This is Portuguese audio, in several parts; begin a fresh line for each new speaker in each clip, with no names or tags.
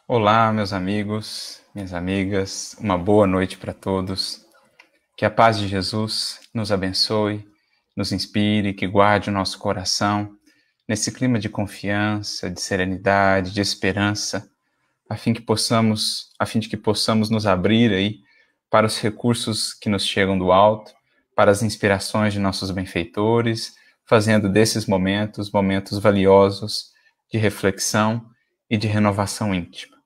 Olá, meus amigos, minhas amigas, uma boa noite para todos. Que a paz de Jesus nos abençoe, nos inspire, que guarde o nosso coração nesse clima de confiança, de serenidade, de esperança, a fim de que possamos nos abrir aí para os recursos que nos chegam do alto, para as inspirações de nossos benfeitores, fazendo desses momentos valiosos de reflexão e de renovação íntima.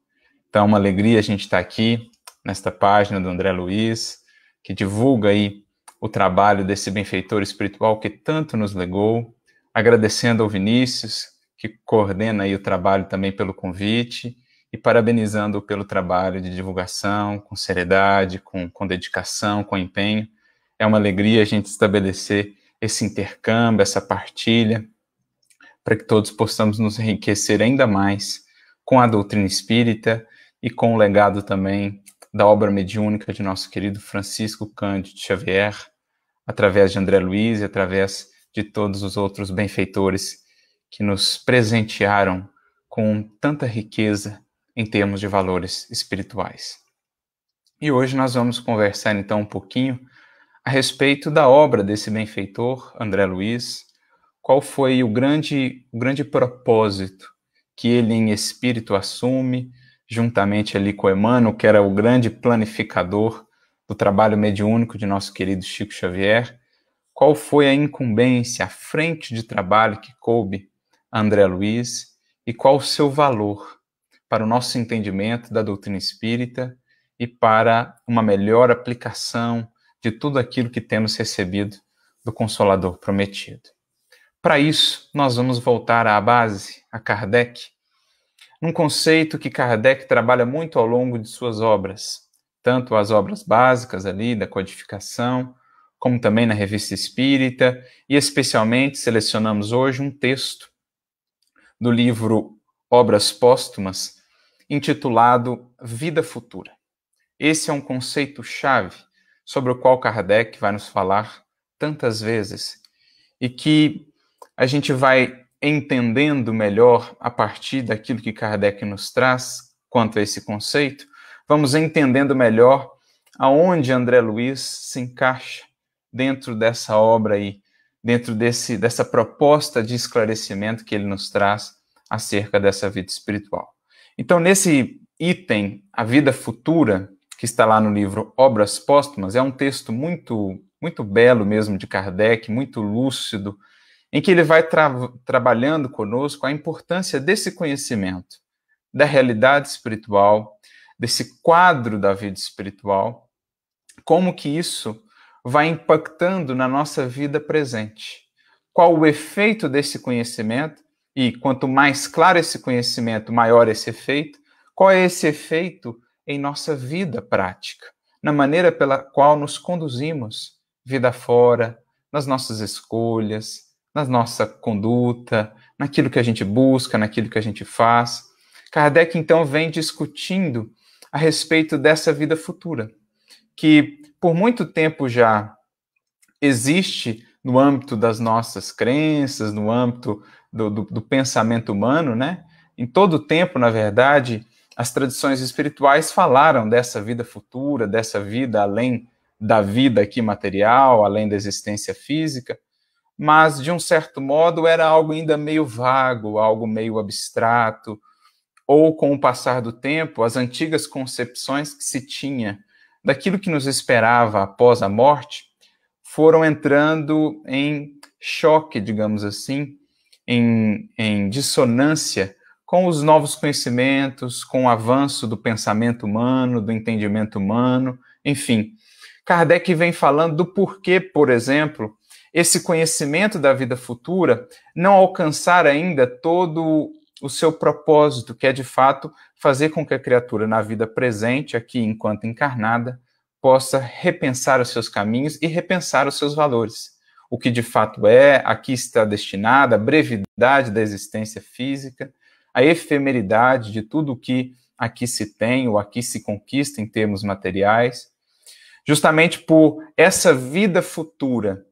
Então, uma alegria a gente estar aqui nesta página do André Luiz, que divulga aí o trabalho desse benfeitor espiritual que tanto nos legou, agradecendo ao Vinícius, que coordena aí o trabalho também pelo convite, e parabenizando-o pelo trabalho de divulgação, com seriedade, com dedicação, com empenho. É uma alegria a gente estabelecer esse intercâmbio, essa partilha, para que todos possamos nos enriquecer ainda mais com a doutrina espírita e com o legado também da obra mediúnica de nosso querido Francisco Cândido Xavier, através de André Luiz e através de todos os outros benfeitores que nos presentearam com tanta riqueza em termos de valores espirituais. E hoje nós vamos conversar então um pouquinho a respeito da obra desse benfeitor, André Luiz, qual foi o grande propósito que ele em espírito assume, juntamente ali com Emmanuel, que era o grande planificador do trabalho mediúnico de nosso querido Chico Xavier, qual foi a incumbência, a frente de trabalho que coube a André Luiz e qual o seu valor para o nosso entendimento da doutrina espírita e para uma melhor aplicação de tudo aquilo que temos recebido do Consolador prometido. Para isso, nós vamos voltar à base, a Kardec, um conceito que Kardec trabalha muito ao longo de suas obras, tanto as obras básicas ali da codificação, como também na Revista Espírita, e especialmente selecionamos hoje um texto do livro Obras Póstumas, intitulado Vida Futura. Esse é um conceito-chave sobre o qual Kardec vai nos falar tantas vezes e que a gente vai entendendo melhor a partir daquilo que Kardec nos traz quanto a esse conceito, vamos entendendo melhor aonde André Luiz se encaixa dentro dessa obra aí, dentro dessa proposta de esclarecimento que ele nos traz acerca dessa vida espiritual. Então, nesse item, a vida futura, que está lá no livro Obras Póstumas, é um texto muito belo mesmo de Kardec, muito lúcido, em que ele vai trabalhando conosco a importância desse conhecimento, da realidade espiritual, desse quadro da vida espiritual, como que isso vai impactando na nossa vida presente. Qual o efeito desse conhecimento, e quanto mais claro esse conhecimento, maior esse efeito, qual é esse efeito em nossa vida prática, na maneira pela qual nos conduzimos vida fora, nas nossas escolhas, na nossa conduta, naquilo que a gente busca, naquilo que a gente faz. Kardec, então, vem discutindo a respeito dessa vida futura, que por muito tempo já existe no âmbito das nossas crenças, no âmbito do pensamento humano, né? Em todo o tempo, na verdade, as tradições espirituais falaram dessa vida futura, dessa vida além da vida aqui material, além da existência física, mas, de um certo modo, era algo ainda meio vago, algo meio abstrato, ou, com o passar do tempo, as antigas concepções que se tinha daquilo que nos esperava após a morte foram entrando em choque, digamos assim, em dissonância com os novos conhecimentos, com o avanço do pensamento humano, do entendimento humano, enfim. Kardec vem falando do porquê, por exemplo, esse conhecimento da vida futura não alcançar ainda todo o seu propósito, que é, de fato, fazer com que a criatura, na vida presente, aqui enquanto encarnada, possa repensar os seus caminhos e repensar os seus valores. O que, de fato, aqui está destinado, a brevidade da existência física, a efemeridade de tudo o que aqui se tem ou aqui se conquista em termos materiais. Justamente por essa vida futura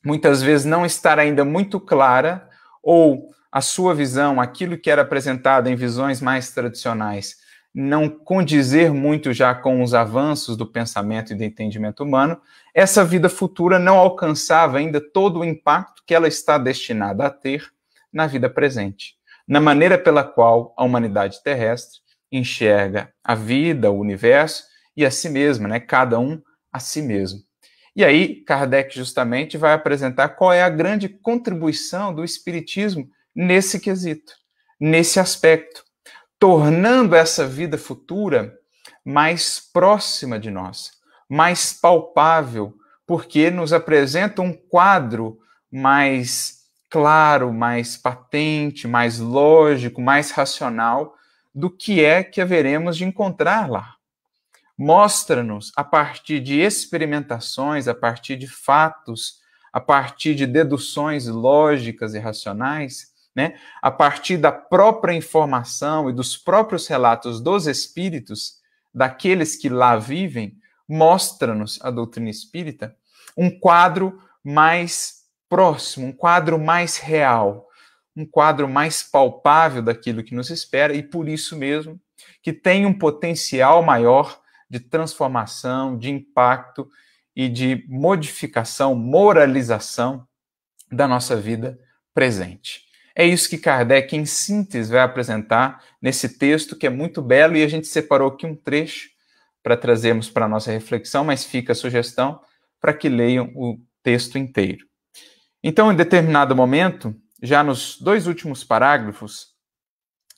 muitas vezes não estar ainda muito clara, ou a sua visão, aquilo que era apresentado em visões mais tradicionais, não condizer muito já com os avanços do pensamento e do entendimento humano, essa vida futura não alcançava ainda todo o impacto que ela está destinada a ter na vida presente, na maneira pela qual a humanidade terrestre enxerga a vida, o universo e a si mesma, né? Cada um a si mesmo. E aí, Kardec justamente vai apresentar qual é a grande contribuição do Espiritismo nesse quesito, nesse aspecto, tornando essa vida futura mais próxima de nós, mais palpável, porque nos apresenta um quadro mais claro, mais patente, mais lógico, mais racional do que é que haveremos de encontrar lá. Mostra-nos, a partir de experimentações, a partir de fatos, a partir de deduções lógicas e racionais, né? A partir da própria informação e dos próprios relatos dos espíritos, daqueles que lá vivem, mostra-nos a doutrina espírita um quadro mais próximo, um quadro mais real, um quadro mais palpável daquilo que nos espera e por isso mesmo que tem um potencial maior de transformação, de impacto e de modificação, moralização da nossa vida presente. É isso que Kardec, em síntese, vai apresentar nesse texto, que é muito belo, e a gente separou aqui um trecho para trazermos para a nossa reflexão, mas fica a sugestão para que leiam o texto inteiro. Então, em determinado momento, já nos 2 últimos parágrafos,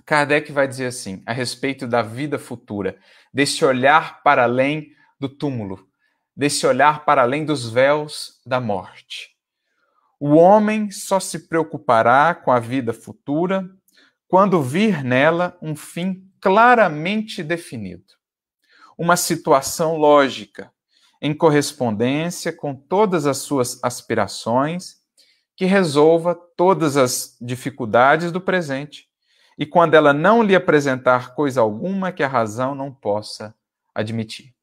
Kardec vai dizer assim, a respeito da vida futura, desse olhar para além do túmulo, desse olhar para além dos véus da morte. O homem só se preocupará com a vida futura quando vir nela um fim claramente definido, uma situação lógica, em correspondência com todas as suas aspirações, que resolva todas as dificuldades do presente, e quando ela não lhe apresentar coisa alguma que a razão não possa admitir.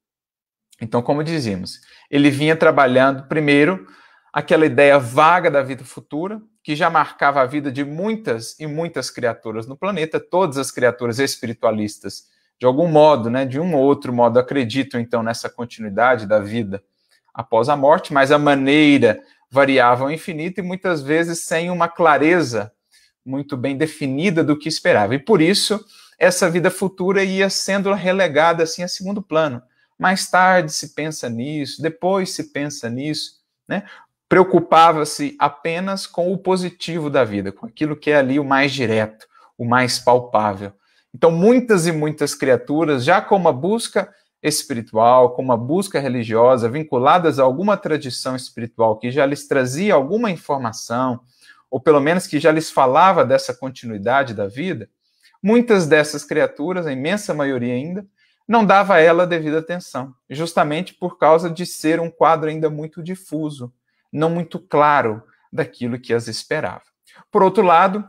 Então, como dizíamos, ele vinha trabalhando primeiro aquela ideia vaga da vida futura, que já marcava a vida de muitas e muitas criaturas no planeta, todas as criaturas espiritualistas, de algum modo, né, de um ou outro modo, acreditam então nessa continuidade da vida após a morte, mas a maneira variava ao infinito e muitas vezes sem uma clareza muito bem definida do que esperava. E por isso, essa vida futura ia sendo relegada assim a segundo plano. Mais tarde se pensa nisso, depois se pensa nisso, né? Preocupava-se apenas com o positivo da vida, com aquilo que é ali o mais direto, o mais palpável. Então, muitas e muitas criaturas, já com uma busca espiritual, com uma busca religiosa, vinculadas a alguma tradição espiritual que já lhes trazia alguma informação, ou pelo menos que já lhes falava dessa continuidade da vida, muitas dessas criaturas, a imensa maioria ainda, não dava a ela a devida atenção, justamente por causa de ser um quadro ainda muito difuso, não muito claro daquilo que as esperava. Por outro lado,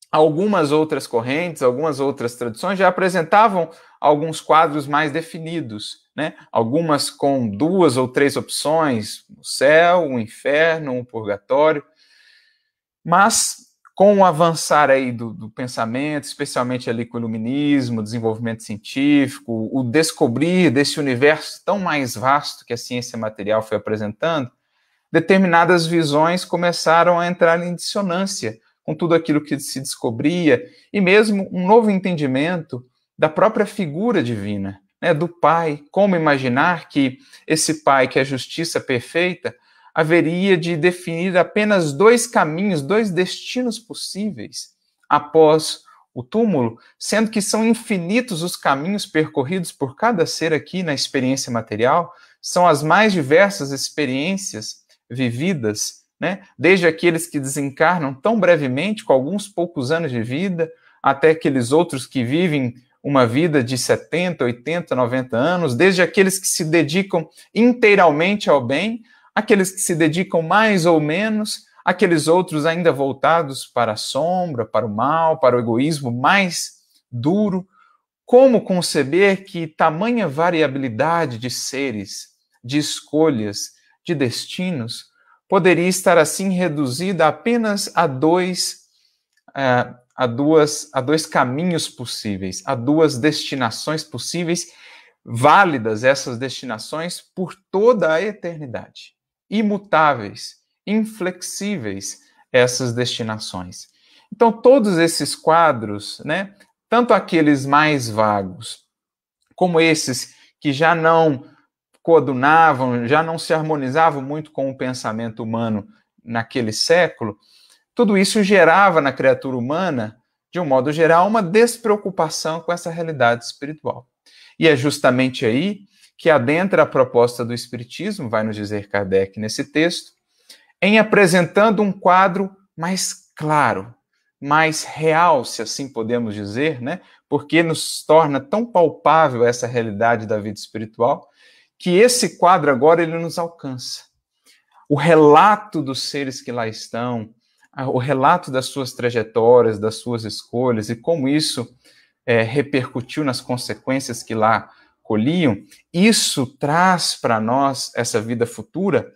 algumas outras correntes, algumas outras tradições já apresentavam alguns quadros mais definidos, né? Algumas com 2 ou 3 opções, o céu, o inferno, o purgatório, mas com o avançar aí do pensamento, especialmente ali com o iluminismo, o desenvolvimento científico, o descobrir desse universo tão mais vasto que a ciência material foi apresentando, determinadas visões começaram a entrar em dissonância com tudo aquilo que se descobria, e mesmo um novo entendimento da própria figura divina, né, do Pai. Como imaginar que esse Pai, que é a justiça perfeita, haveria de definir apenas 2 caminhos, 2 destinos possíveis após o túmulo, sendo que são infinitos os caminhos percorridos por cada ser aqui na experiência material, são as mais diversas experiências vividas, né? Desde aqueles que desencarnam tão brevemente, com alguns poucos anos de vida, até aqueles outros que vivem uma vida de 70, 80, 90 anos, desde aqueles que se dedicam inteiramente ao bem, aqueles que se dedicam mais ou menos, aqueles outros ainda voltados para a sombra, para o mal, para o egoísmo mais duro. Como conceber que tamanha variabilidade de seres, de escolhas, de destinos, poderia estar assim reduzida apenas a 2 há dois caminhos possíveis, há duas destinações possíveis, válidas essas destinações por toda a eternidade. Imutáveis, inflexíveis essas destinações. Então, todos esses quadros, né, tanto aqueles mais vagos, como esses que já não coadunavam, já não se harmonizavam muito com o pensamento humano naquele século, tudo isso gerava na criatura humana, de um modo geral, uma despreocupação com essa realidade espiritual. E é justamente aí que adentra a proposta do Espiritismo, vai nos dizer Kardec nesse texto, em apresentando um quadro mais claro, mais real, se assim podemos dizer, né? Porque nos torna tão palpável essa realidade da vida espiritual, que esse quadro agora ele nos alcança. O relato dos seres que lá estão, o relato das suas trajetórias, das suas escolhas e como isso repercutiu nas consequências que lá colhiam, isso traz para nós essa vida futura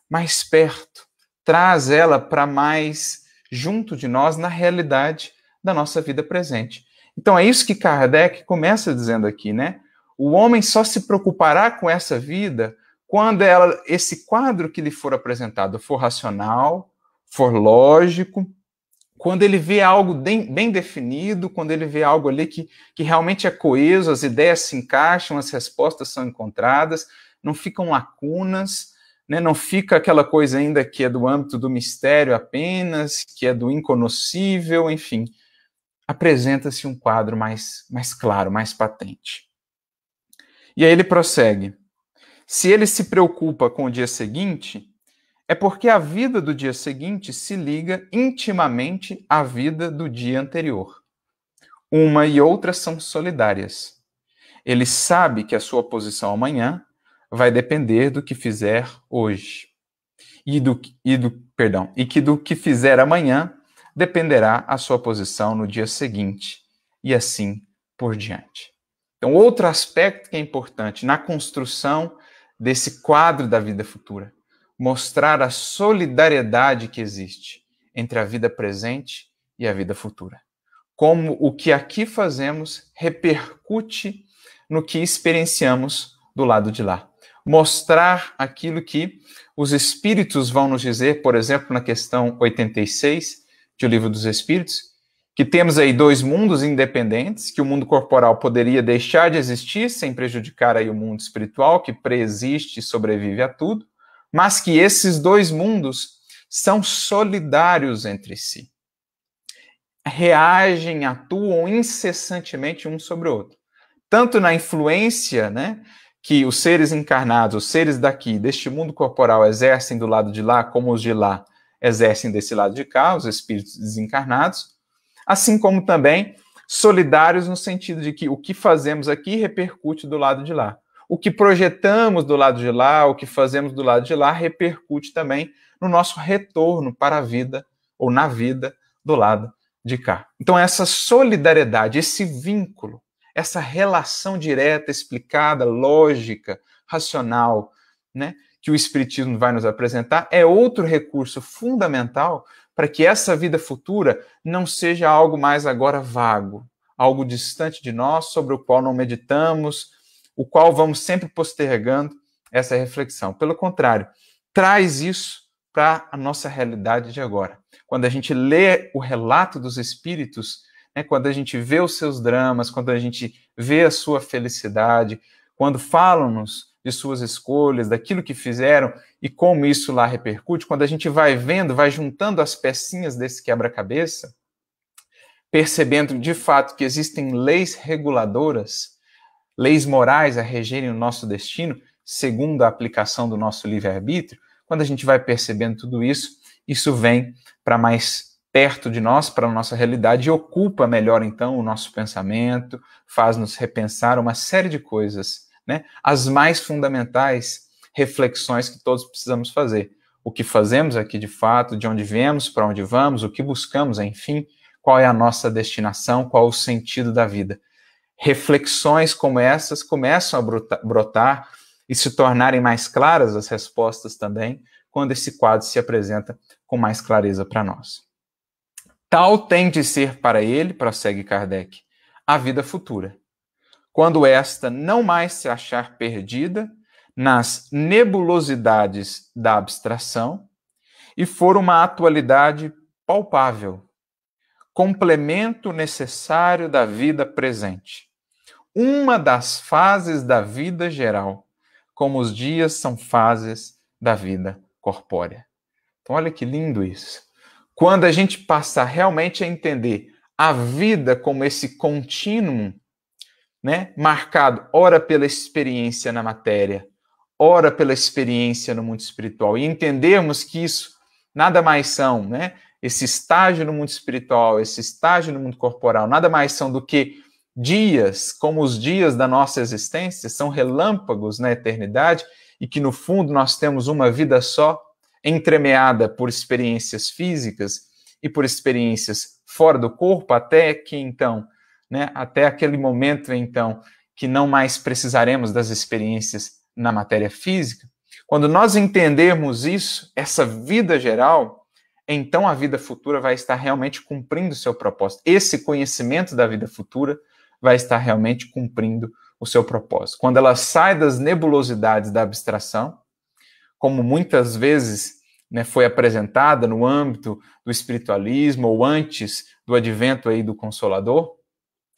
mais perto, traz ela para mais junto de nós na realidade da nossa vida presente. Então é isso que Kardec começa dizendo aqui, né? O homem só se preocupará com essa vida quando esse quadro que lhe for apresentado for racional, for lógico, quando ele vê algo bem definido, quando ele vê algo ali que realmente é coeso, as ideias se encaixam, as respostas são encontradas, não ficam lacunas, né? Não fica aquela coisa ainda que é do âmbito do mistério apenas, que é do inconoscível, enfim. Apresenta-se um quadro mais claro, mais patente. E aí ele prossegue. Se ele se preocupa com o dia seguinte, é porque a vida do dia seguinte se liga intimamente à vida do dia anterior. Uma e outra são solidárias. Ele sabe que a sua posição amanhã vai depender do que fizer hoje. E que do que fizer amanhã dependerá a sua posição no dia seguinte. E assim por diante. Então, outro aspecto que é importante na construção desse quadro da vida futura, mostrar a solidariedade que existe entre a vida presente e a vida futura. Como o que aqui fazemos repercute no que experienciamos do lado de lá. Mostrar aquilo que os espíritos vão nos dizer, por exemplo, na questão 86 de O Livro dos Espíritos, que temos aí dois mundos independentes, que o mundo corporal poderia deixar de existir sem prejudicar aí o mundo espiritual, que preexiste e sobrevive a tudo, mas que esses dois mundos são solidários entre si. Reagem, atuam incessantemente um sobre o outro. Tanto na influência, né, que os seres encarnados, os seres daqui, deste mundo corporal, exercem do lado de lá, como os de lá exercem desse lado de cá, os espíritos desencarnados, assim como também solidários no sentido de que o que fazemos aqui repercute do lado de lá. O que projetamos do lado de lá, o que fazemos do lado de lá, repercute também no nosso retorno para a vida, ou na vida, do lado de cá. Então, essa solidariedade, esse vínculo, essa relação direta, explicada, lógica, racional, né, que o Espiritismo vai nos apresentar, é outro recurso fundamental para que essa vida futura não seja algo mais agora vago, algo distante de nós, sobre o qual não meditamos, o qual vamos sempre postergando essa reflexão. Pelo contrário, traz isso para a nossa realidade de agora. Quando a gente lê o relato dos espíritos, né, quando a gente vê os seus dramas, quando a gente vê a sua felicidade, quando falam-nos de suas escolhas, daquilo que fizeram e como isso lá repercute, quando a gente vai vendo, vai juntando as pecinhas desse quebra-cabeça, percebendo de fato que existem leis reguladoras, leis morais a regerem o nosso destino, segundo a aplicação do nosso livre-arbítrio, quando a gente vai percebendo tudo isso, isso vem para mais perto de nós, para a nossa realidade, e ocupa melhor, então, o nosso pensamento, faz-nos repensar uma série de coisas, né? As mais fundamentais reflexões que todos precisamos fazer. O que fazemos aqui de fato, de onde viemos, para onde vamos, o que buscamos, enfim, qual é a nossa destinação, qual o sentido da vida. Reflexões como essas começam a brotar e se tornarem mais claras as respostas também, quando esse quadro se apresenta com mais clareza para nós. Tal tem de ser para ele, prossegue Kardec, a vida futura, quando esta não mais se achar perdida nas nebulosidades da abstração e for uma atualidade palpável, complemento necessário da vida presente, uma das fases da vida geral, como os dias são fases da vida corpórea. Então, olha que lindo isso. Quando a gente passar realmente a entender a vida como esse contínuo, né, marcado ora pela experiência na matéria, ora pela experiência no mundo espiritual, e entendermos que isso nada mais são, né, esse estágio no mundo espiritual, esse estágio no mundo corporal, nada mais são do que dias, como os dias da nossa existência, são relâmpagos na eternidade, e que no fundo nós temos uma vida só, entremeada por experiências físicas e por experiências fora do corpo, até que então, né, até aquele momento então que não mais precisaremos das experiências na matéria física. Quando nós entendermos isso, essa vida geral, então a vida futura vai estar realmente cumprindo o seu propósito. Esse conhecimento da vida futura vai estar realmente cumprindo o seu propósito. Quando ela sai das nebulosidades da abstração, como muitas vezes, né, foi apresentada no âmbito do espiritualismo ou antes do advento aí do Consolador,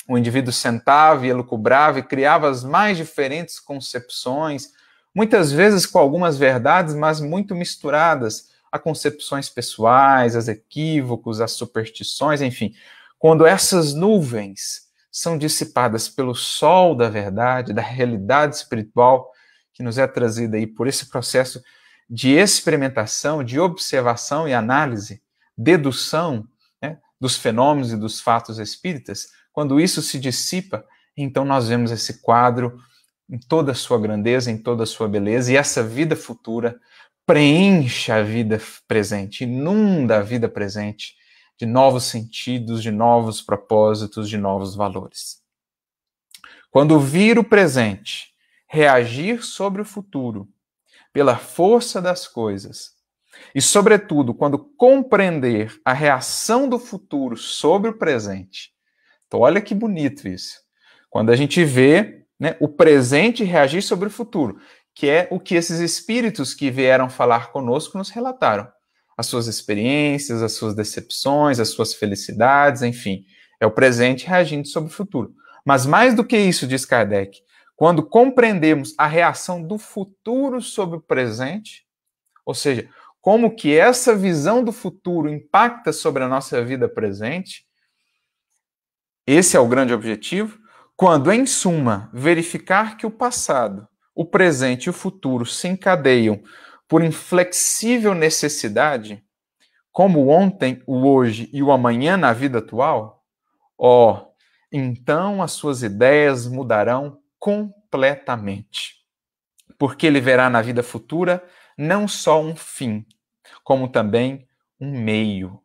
o indivíduo sentava e elucubrava e criava as mais diferentes concepções, muitas vezes com algumas verdades, mas muito misturadas a concepções pessoais, a equívocos, as superstições, enfim. Quando essas nuvens são dissipadas pelo sol da verdade, da realidade espiritual, que nos é trazida aí por esse processo de experimentação, de observação e análise, dedução, né, dos fenômenos e dos fatos espíritas, quando isso se dissipa, então nós vemos esse quadro em toda a sua grandeza, em toda a sua beleza, e essa vida futura preenche a vida presente, inunda a vida presente de novos sentidos, de novos propósitos, de novos valores. Quando vir o presente reagir sobre o futuro, pela força das coisas, e, sobretudo, quando compreender a reação do futuro sobre o presente. Então, olha que bonito isso. Quando a gente vê, né, o presente reagir sobre o futuro, que é o que esses espíritos que vieram falar conosco nos relataram. As suas experiências, as suas decepções, as suas felicidades, enfim. É o presente reagindo sobre o futuro. Mas mais do que isso, diz Kardec, quando compreendemos a reação do futuro sobre o presente, ou seja, como que essa visão do futuro impacta sobre a nossa vida presente, esse é o grande objetivo. Quando, em suma, verificar que o passado, o presente e o futuro se encadeiam por inflexível necessidade, como o ontem, o hoje e o amanhã na vida atual, então as suas ideias mudarão completamente. Porque ele verá na vida futura não só um fim, como também um meio.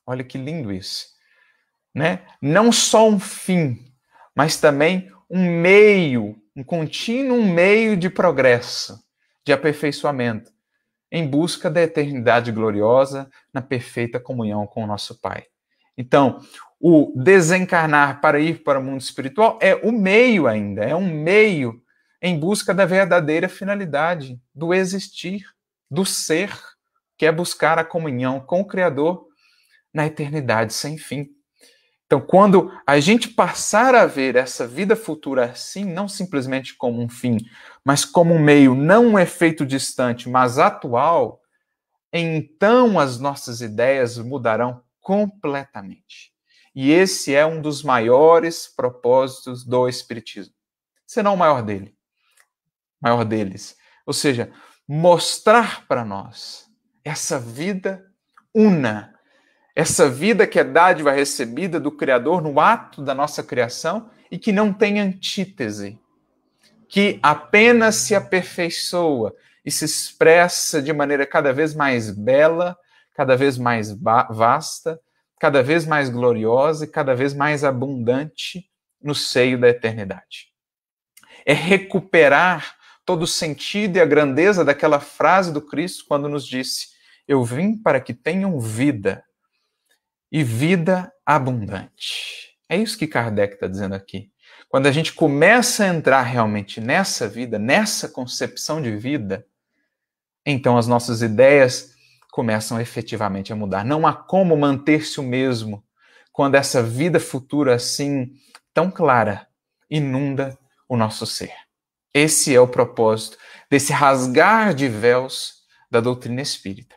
Olha que lindo isso, né? Não só um fim, mas também um meio, um contínuo meio de progresso, de aperfeiçoamento, em busca da eternidade gloriosa, na perfeita comunhão com o nosso Pai. Então, o desencarnar para ir para o mundo espiritual é o meio ainda, é um meio em busca da verdadeira finalidade, do existir, do ser, que é buscar a comunhão com o Criador na eternidade sem fim. Então, quando a gente passar a ver essa vida futura assim, não simplesmente como um fim, mas como um meio, não um efeito distante, mas atual, então as nossas ideias mudarão completamente. E esse é um dos maiores propósitos do Espiritismo, se não o maior deles. Ou seja, mostrar para nós essa vida una, essa vida que é dádiva recebida do Criador no ato da nossa criação e que não tem antítese, que apenas se aperfeiçoa e se expressa de maneira cada vez mais bela, cada vez mais vasta, cada vez mais gloriosa e cada vez mais abundante no seio da eternidade. É recuperar todo o sentido e a grandeza daquela frase do Cristo quando nos disse: eu vim para que tenham vida e vida abundante. É isso que Kardec está dizendo aqui. Quando a gente começa a entrar realmente nessa vida, nessa concepção de vida, então as nossas ideias começam efetivamente a mudar. Não há como manter-se o mesmo quando essa vida futura assim, tão clara, inunda o nosso ser. Esse é o propósito desse rasgar de véus da doutrina espírita.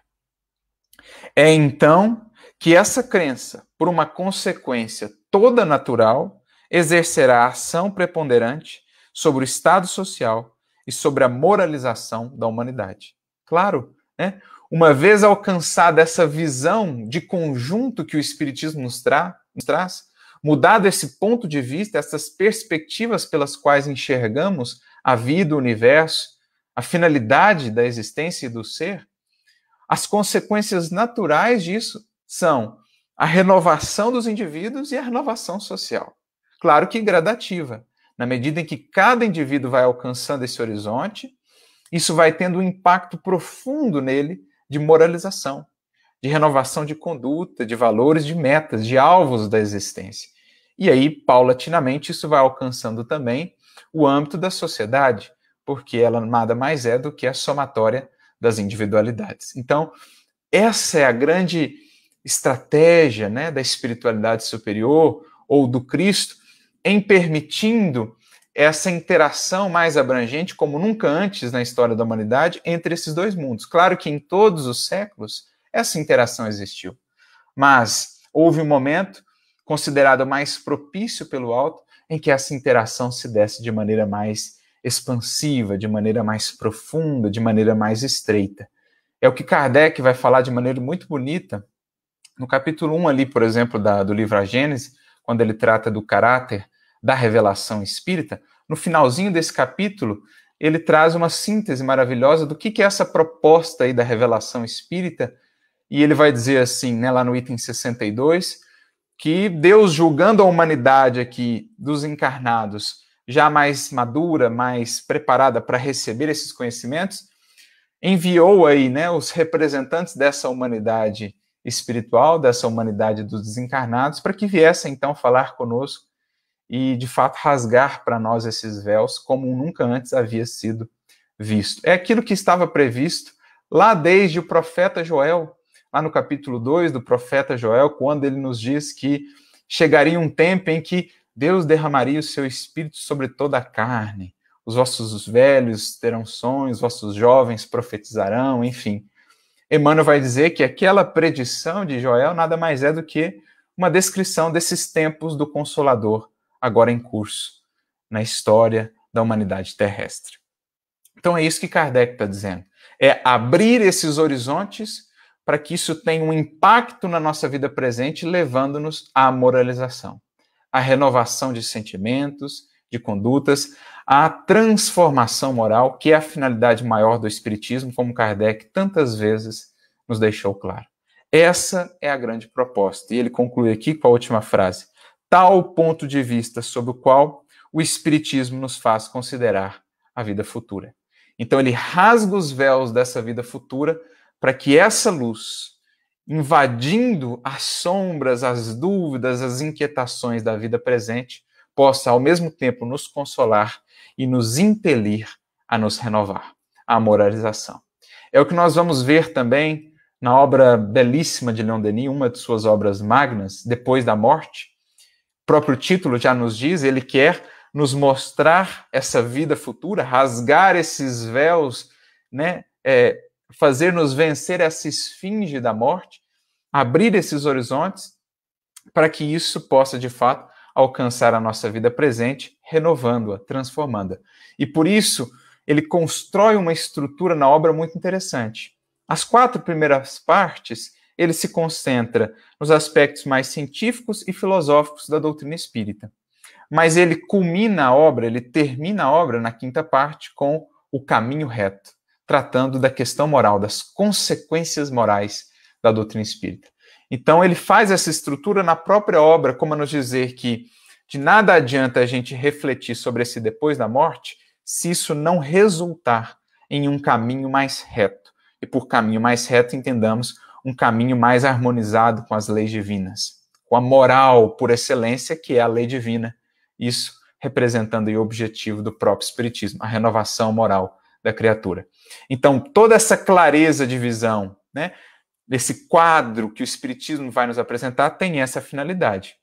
É então que essa crença, por uma consequência toda natural, exercerá ação preponderante sobre o estado social e sobre a moralização da humanidade. Claro, né? Uma vez alcançada essa visão de conjunto que o Espiritismo nos traz, mudado esse ponto de vista, essas perspectivas pelas quais enxergamos a vida, o universo, a finalidade da existência e do ser, as consequências naturais disso são a renovação dos indivíduos e a renovação social. Claro que gradativa. Na medida em que cada indivíduo vai alcançando esse horizonte, isso vai tendo um impacto profundo nele de moralização, de renovação de conduta, de valores, de metas, de alvos da existência. E aí, paulatinamente, isso vai alcançando também o âmbito da sociedade, porque ela nada mais é do que a somatória das individualidades. Então, essa é a grande estratégia, né, da espiritualidade superior ou do Cristo em permitindo essa interação mais abrangente, como nunca antes na história da humanidade, entre esses dois mundos. Claro que em todos os séculos essa interação existiu, mas houve um momento considerado mais propício pelo alto em que essa interação se desse de maneira mais expansiva, de maneira mais profunda, de maneira mais estreita. É o que Kardec vai falar de maneira muito bonita no capítulo 1 ali, por exemplo, do livro A Gênese, quando ele trata do caráter da revelação espírita. No finalzinho desse capítulo, ele traz uma síntese maravilhosa do que é essa proposta aí da revelação espírita, e ele vai dizer assim, né, lá no item 62, que Deus, julgando a humanidade aqui dos encarnados, já mais madura, mais preparada para receber esses conhecimentos, enviou aí, né, os representantes dessa humanidade espiritual, dessa humanidade dos desencarnados, para que viessem então falar conosco e, de fato, rasgar para nós esses véus como nunca antes havia sido visto. É aquilo que estava previsto lá desde o profeta Joel, lá no capítulo 2 do profeta Joel, quando ele nos diz que chegaria um tempo em que Deus derramaria o seu espírito sobre toda a carne. Os vossos velhos terão sonhos, os vossos jovens profetizarão, enfim. Emmanuel vai dizer que aquela predição de Joel nada mais é do que uma descrição desses tempos do Consolador, agora em curso, na história da humanidade terrestre. Então é isso que Kardec está dizendo. É abrir esses horizontes para que isso tenha um impacto na nossa vida presente, levando-nos à moralização, à renovação de sentimentos, de condutas, à transformação moral, que é a finalidade maior do Espiritismo, como Kardec tantas vezes nos deixou claro. Essa é a grande proposta. E ele conclui aqui com a última frase. Tal ponto de vista sob o qual o Espiritismo nos faz considerar a vida futura. Então ele rasga os véus dessa vida futura para que essa luz, invadindo as sombras, as dúvidas, as inquietações da vida presente, possa ao mesmo tempo nos consolar e nos impelir a nos renovar, a moralização. É o que nós vamos ver também na obra belíssima de Leon Denis, uma de suas obras magnas, Depois da Morte. O próprio título já nos diz, ele quer nos mostrar essa vida futura, rasgar esses véus, né, fazer-nos vencer essa esfinge da morte, abrir esses horizontes, para que isso possa, de fato, alcançar a nossa vida presente, renovando-a, transformando-a. E por isso, ele constrói uma estrutura na obra muito interessante. As 4 primeiras partes, ele se concentra nos aspectos mais científicos e filosóficos da doutrina espírita. Mas ele culmina a obra, ele termina a obra na 5ª parte com o caminho reto, tratando da questão moral, das consequências morais da doutrina espírita. Então, ele faz essa estrutura na própria obra, como a nos dizer que de nada adianta a gente refletir sobre esse depois da morte se isso não resultar em um caminho mais reto. E por caminho mais reto, entendamos um caminho mais harmonizado com as leis divinas, com a moral por excelência, que é a lei divina. Isso representando o objetivo do próprio Espiritismo, a renovação moral da criatura. Então, toda essa clareza de visão, né, desse quadro que o Espiritismo vai nos apresentar, tem essa finalidade.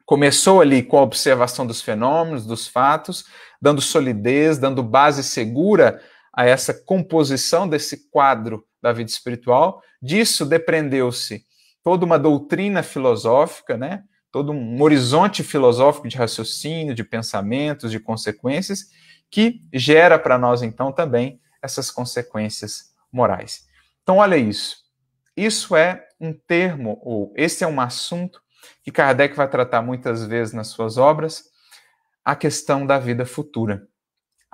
Começou ali com a observação dos fenômenos, dos fatos, dando solidez, dando base segura a essa composição desse quadro da vida espiritual. Disso depreendeu-se toda uma doutrina filosófica, né? Todo um horizonte filosófico de raciocínio, de pensamentos, de consequências, que gera para nós, então, também essas consequências morais. Então, olha isso. Isso é um termo, ou esse é um assunto que Kardec vai tratar muitas vezes nas suas obras, a questão da vida futura.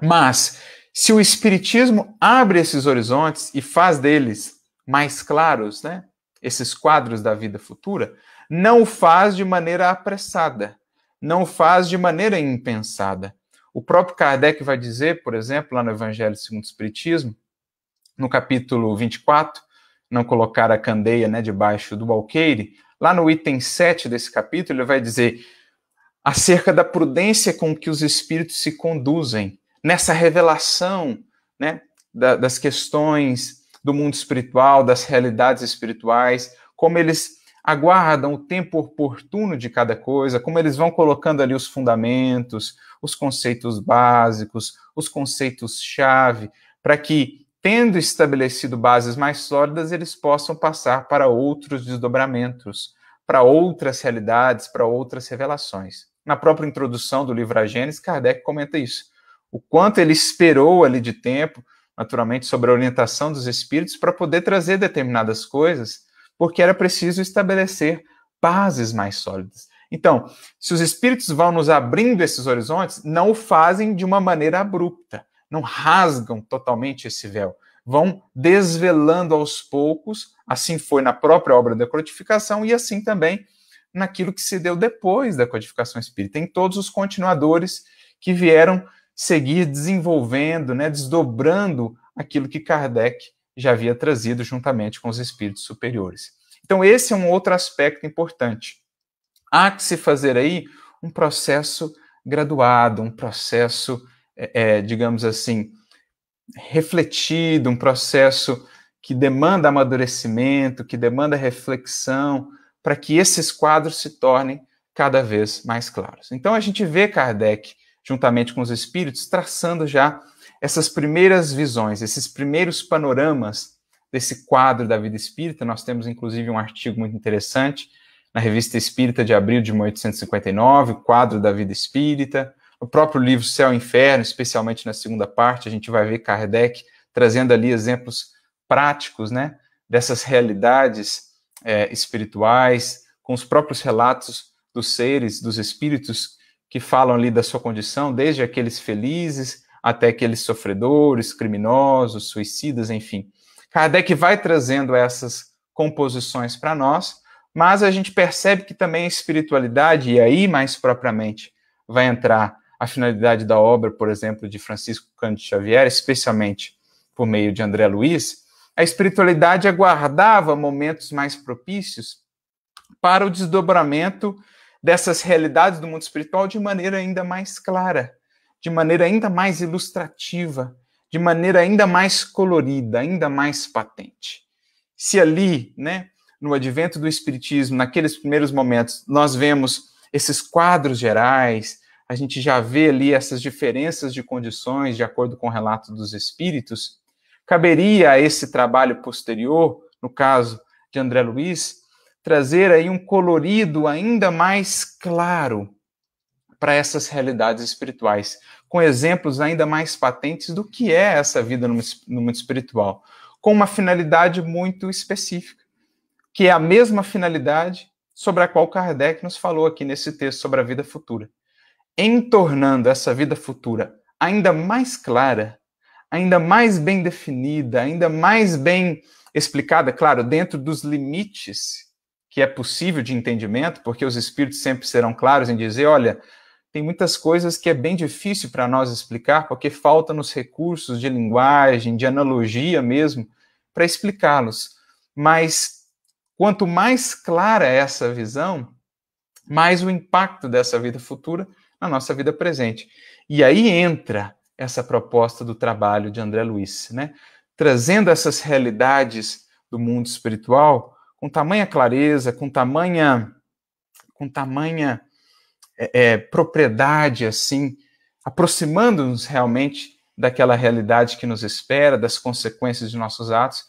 Mas, se o Espiritismo abre esses horizontes e faz deles mais claros, né, esses quadros da vida futura, não o faz de maneira apressada, não o faz de maneira impensada. O próprio Kardec vai dizer, por exemplo, lá no Evangelho segundo o Espiritismo, no capítulo 24, não colocar a candeia, né, debaixo do alqueire, lá no item 7 desse capítulo, ele vai dizer acerca da prudência com que os espíritos se conduzem nessa revelação, né, das questões do mundo espiritual, das realidades espirituais, como eles aguardam o tempo oportuno de cada coisa, como eles vão colocando ali os fundamentos, os conceitos básicos, os conceitos-chave, para que, tendo estabelecido bases mais sólidas, eles possam passar para outros desdobramentos, para outras realidades, para outras revelações. Na própria introdução do livro A Gênese, Kardec comenta isso. O quanto ele esperou ali de tempo, naturalmente, sobre a orientação dos espíritos, para poder trazer determinadas coisas, porque era preciso estabelecer bases mais sólidas. Então, se os espíritos vão nos abrindo esses horizontes, não o fazem de uma maneira abrupta, não rasgam totalmente esse véu, vão desvelando aos poucos, assim foi na própria obra da codificação e assim também naquilo que se deu depois da codificação espírita, em todos os continuadores que vieram seguir desenvolvendo, né, desdobrando aquilo que Kardec já havia trazido juntamente com os espíritos superiores. Então esse é um outro aspecto importante. Há que se fazer aí um processo graduado, um processo, digamos assim, refletido, um processo que demanda amadurecimento, que demanda reflexão, para que esses quadros se tornem cada vez mais claros. Então a gente vê Kardec, juntamente com os espíritos, traçando já essas primeiras visões, esses primeiros panoramas desse quadro da vida espírita. Nós temos, inclusive, um artigo muito interessante na Revista Espírita de abril de 1859, o quadro da vida espírita. No próprio livro Céu e Inferno, especialmente na segunda parte, a gente vai ver Kardec trazendo ali exemplos práticos, né, dessas realidades espirituais, com os próprios relatos dos seres, dos espíritos que falam ali da sua condição, desde aqueles felizes até aqueles sofredores, criminosos, suicidas, enfim. Kardec vai trazendo essas composições para nós, mas a gente percebe que também a espiritualidade, e aí mais propriamente vai entrar a finalidade da obra, por exemplo, de Francisco Cândido Xavier, especialmente por meio de André Luiz, a espiritualidade aguardava momentos mais propícios para o desdobramento dessas realidades do mundo espiritual de maneira ainda mais clara, de maneira ainda mais ilustrativa, de maneira ainda mais colorida, ainda mais patente. Se ali, né, no advento do Espiritismo, naqueles primeiros momentos, nós vemos esses quadros gerais, a gente já vê ali essas diferenças de condições de acordo com o relato dos espíritos, caberia a esse trabalho posterior, no caso de André Luiz, trazer aí um colorido ainda mais claro para essas realidades espirituais, com exemplos ainda mais patentes do que é essa vida no mundo espiritual, com uma finalidade muito específica, que é a mesma finalidade sobre a qual Kardec nos falou aqui nesse texto sobre a vida futura. Em tornando essa vida futura ainda mais clara, ainda mais bem definida, ainda mais bem explicada, claro, dentro dos limites que é possível de entendimento, porque os espíritos sempre serão claros em dizer, olha, tem muitas coisas que é bem difícil para nós explicar, porque faltam-nos recursos de linguagem, de analogia mesmo, para explicá-los. Mas quanto mais clara é essa visão, mais o impacto dessa vida futura na nossa vida presente. E aí entra essa proposta do trabalho de André Luiz, né? Trazendo essas realidades do mundo espiritual com tamanha clareza, com tamanha propriedade, assim, aproximando-nos realmente daquela realidade que nos espera, das consequências de nossos atos,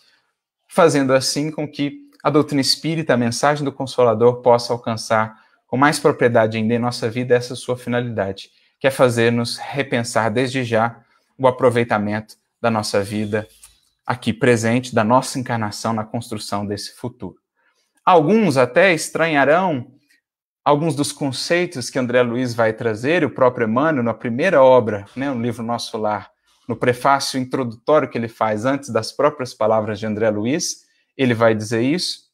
fazendo assim com que a doutrina espírita, a mensagem do Consolador, possa alcançar com mais propriedade ainda em nossa vida essa sua finalidade, que é fazer-nos repensar desde já o aproveitamento da nossa vida aqui presente, da nossa encarnação na construção desse futuro. Alguns até estranharão alguns dos conceitos que André Luiz vai trazer, o próprio Emmanuel, na primeira obra, né, no livro Nosso Lar, no prefácio introdutório que ele faz antes das próprias palavras de André Luiz, ele vai dizer isso.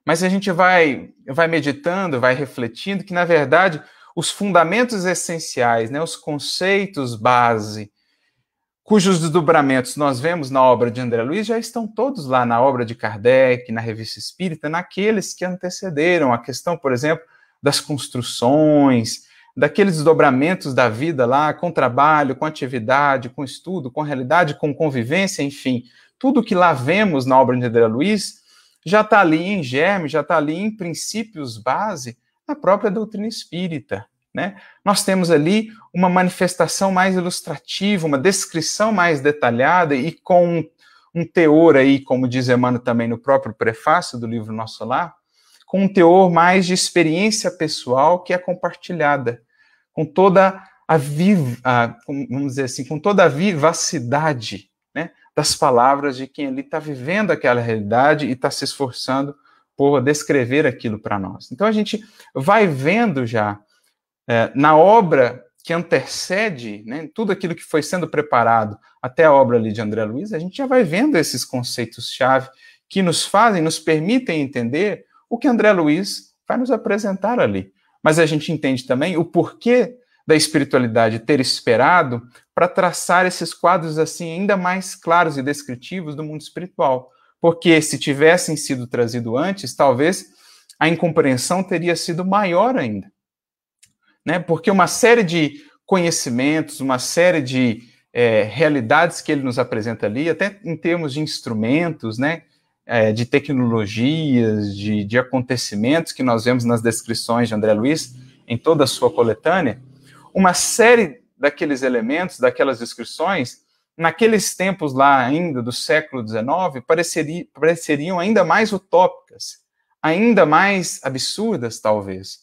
Mas a gente vai meditando, vai refletindo que, na verdade, os fundamentos essenciais, né, os conceitos base, cujos desdobramentos nós vemos na obra de André Luiz, já estão todos lá na obra de Kardec, na Revista Espírita, naqueles que antecederam. A questão, por exemplo, das construções, daqueles desdobramentos da vida lá, com trabalho, com atividade, com estudo, com realidade, com convivência, enfim. Tudo que lá vemos na obra de André Luiz já está ali em germe, já está ali em princípios base na própria doutrina espírita. Né? Nós temos ali uma manifestação mais ilustrativa, uma descrição mais detalhada e com um teor aí, como diz Emmanuel também no próprio prefácio do livro Nosso Lar, com um teor mais de experiência pessoal que é compartilhada, com toda vamos dizer assim, com toda a vivacidade, né, das palavras de quem ali está vivendo aquela realidade e está se esforçando por descrever aquilo para nós. Então a gente vai vendo já na obra que antecede, né, tudo aquilo que foi sendo preparado até a obra ali de André Luiz, a gente já vai vendo esses conceitos-chave que nos permitem entender o que André Luiz vai nos apresentar ali. Mas a gente entende também o porquê da espiritualidade ter esperado para traçar esses quadros assim ainda mais claros e descritivos do mundo espiritual. Porque se tivessem sido trazido antes, talvez a incompreensão teria sido maior ainda. Né? Porque uma série de conhecimentos, uma série de realidades que ele nos apresenta ali, até em termos de instrumentos, né? De tecnologias, de acontecimentos que nós vemos nas descrições de André Luiz, em toda a sua coletânea, uma série daqueles elementos, daquelas descrições, naqueles tempos lá ainda do século XIX, pareceriam ainda mais utópicas, ainda mais absurdas, talvez.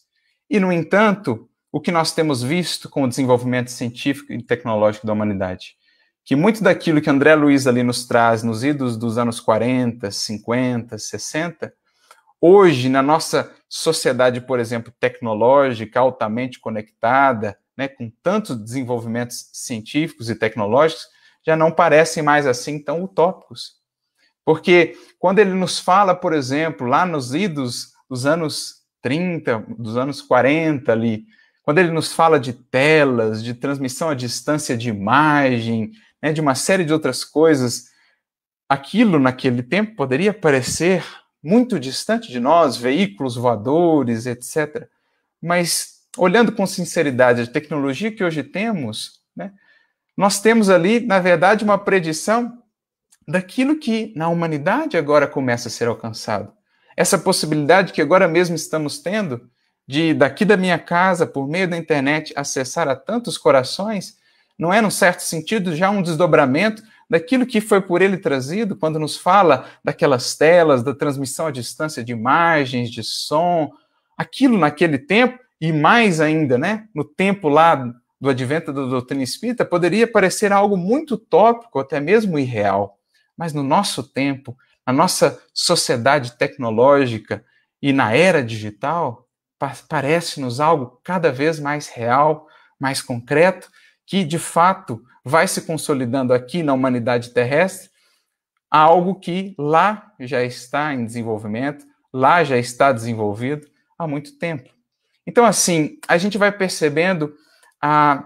E, no entanto, o que nós temos visto com o desenvolvimento científico e tecnológico da humanidade, que muito daquilo que André Luiz ali nos traz nos idos dos anos 40, 50, 60, hoje, na nossa sociedade, por exemplo, tecnológica, altamente conectada, né, com tantos desenvolvimentos científicos e tecnológicos, já não parecem mais assim tão utópicos. Porque quando ele nos fala, por exemplo, lá nos idos dos anos 30, dos anos 40 ali, quando ele nos fala de telas, de transmissão à distância de imagem, né, de uma série de outras coisas, aquilo naquele tempo poderia parecer muito distante de nós, veículos voadores, etc. Mas, olhando com sinceridade a tecnologia que hoje temos, né, nós temos ali, na verdade, uma predição daquilo que na humanidade agora começa a ser alcançado. Essa possibilidade que agora mesmo estamos tendo de, daqui da minha casa, por meio da internet, acessar a tantos corações, não é, num certo sentido, já um desdobramento daquilo que foi por ele trazido, quando nos fala daquelas telas, da transmissão à distância de imagens, de som, aquilo naquele tempo, e mais ainda, né, no tempo lá do advento da doutrina espírita, poderia parecer algo muito utópico, até mesmo irreal. Mas no nosso tempo, na nossa sociedade tecnológica e na era digital, parece-nos algo cada vez mais real, mais concreto, que de fato vai se consolidando aqui na humanidade terrestre, algo que lá já está em desenvolvimento, lá já está desenvolvido há muito tempo. Então, assim, a gente vai percebendo a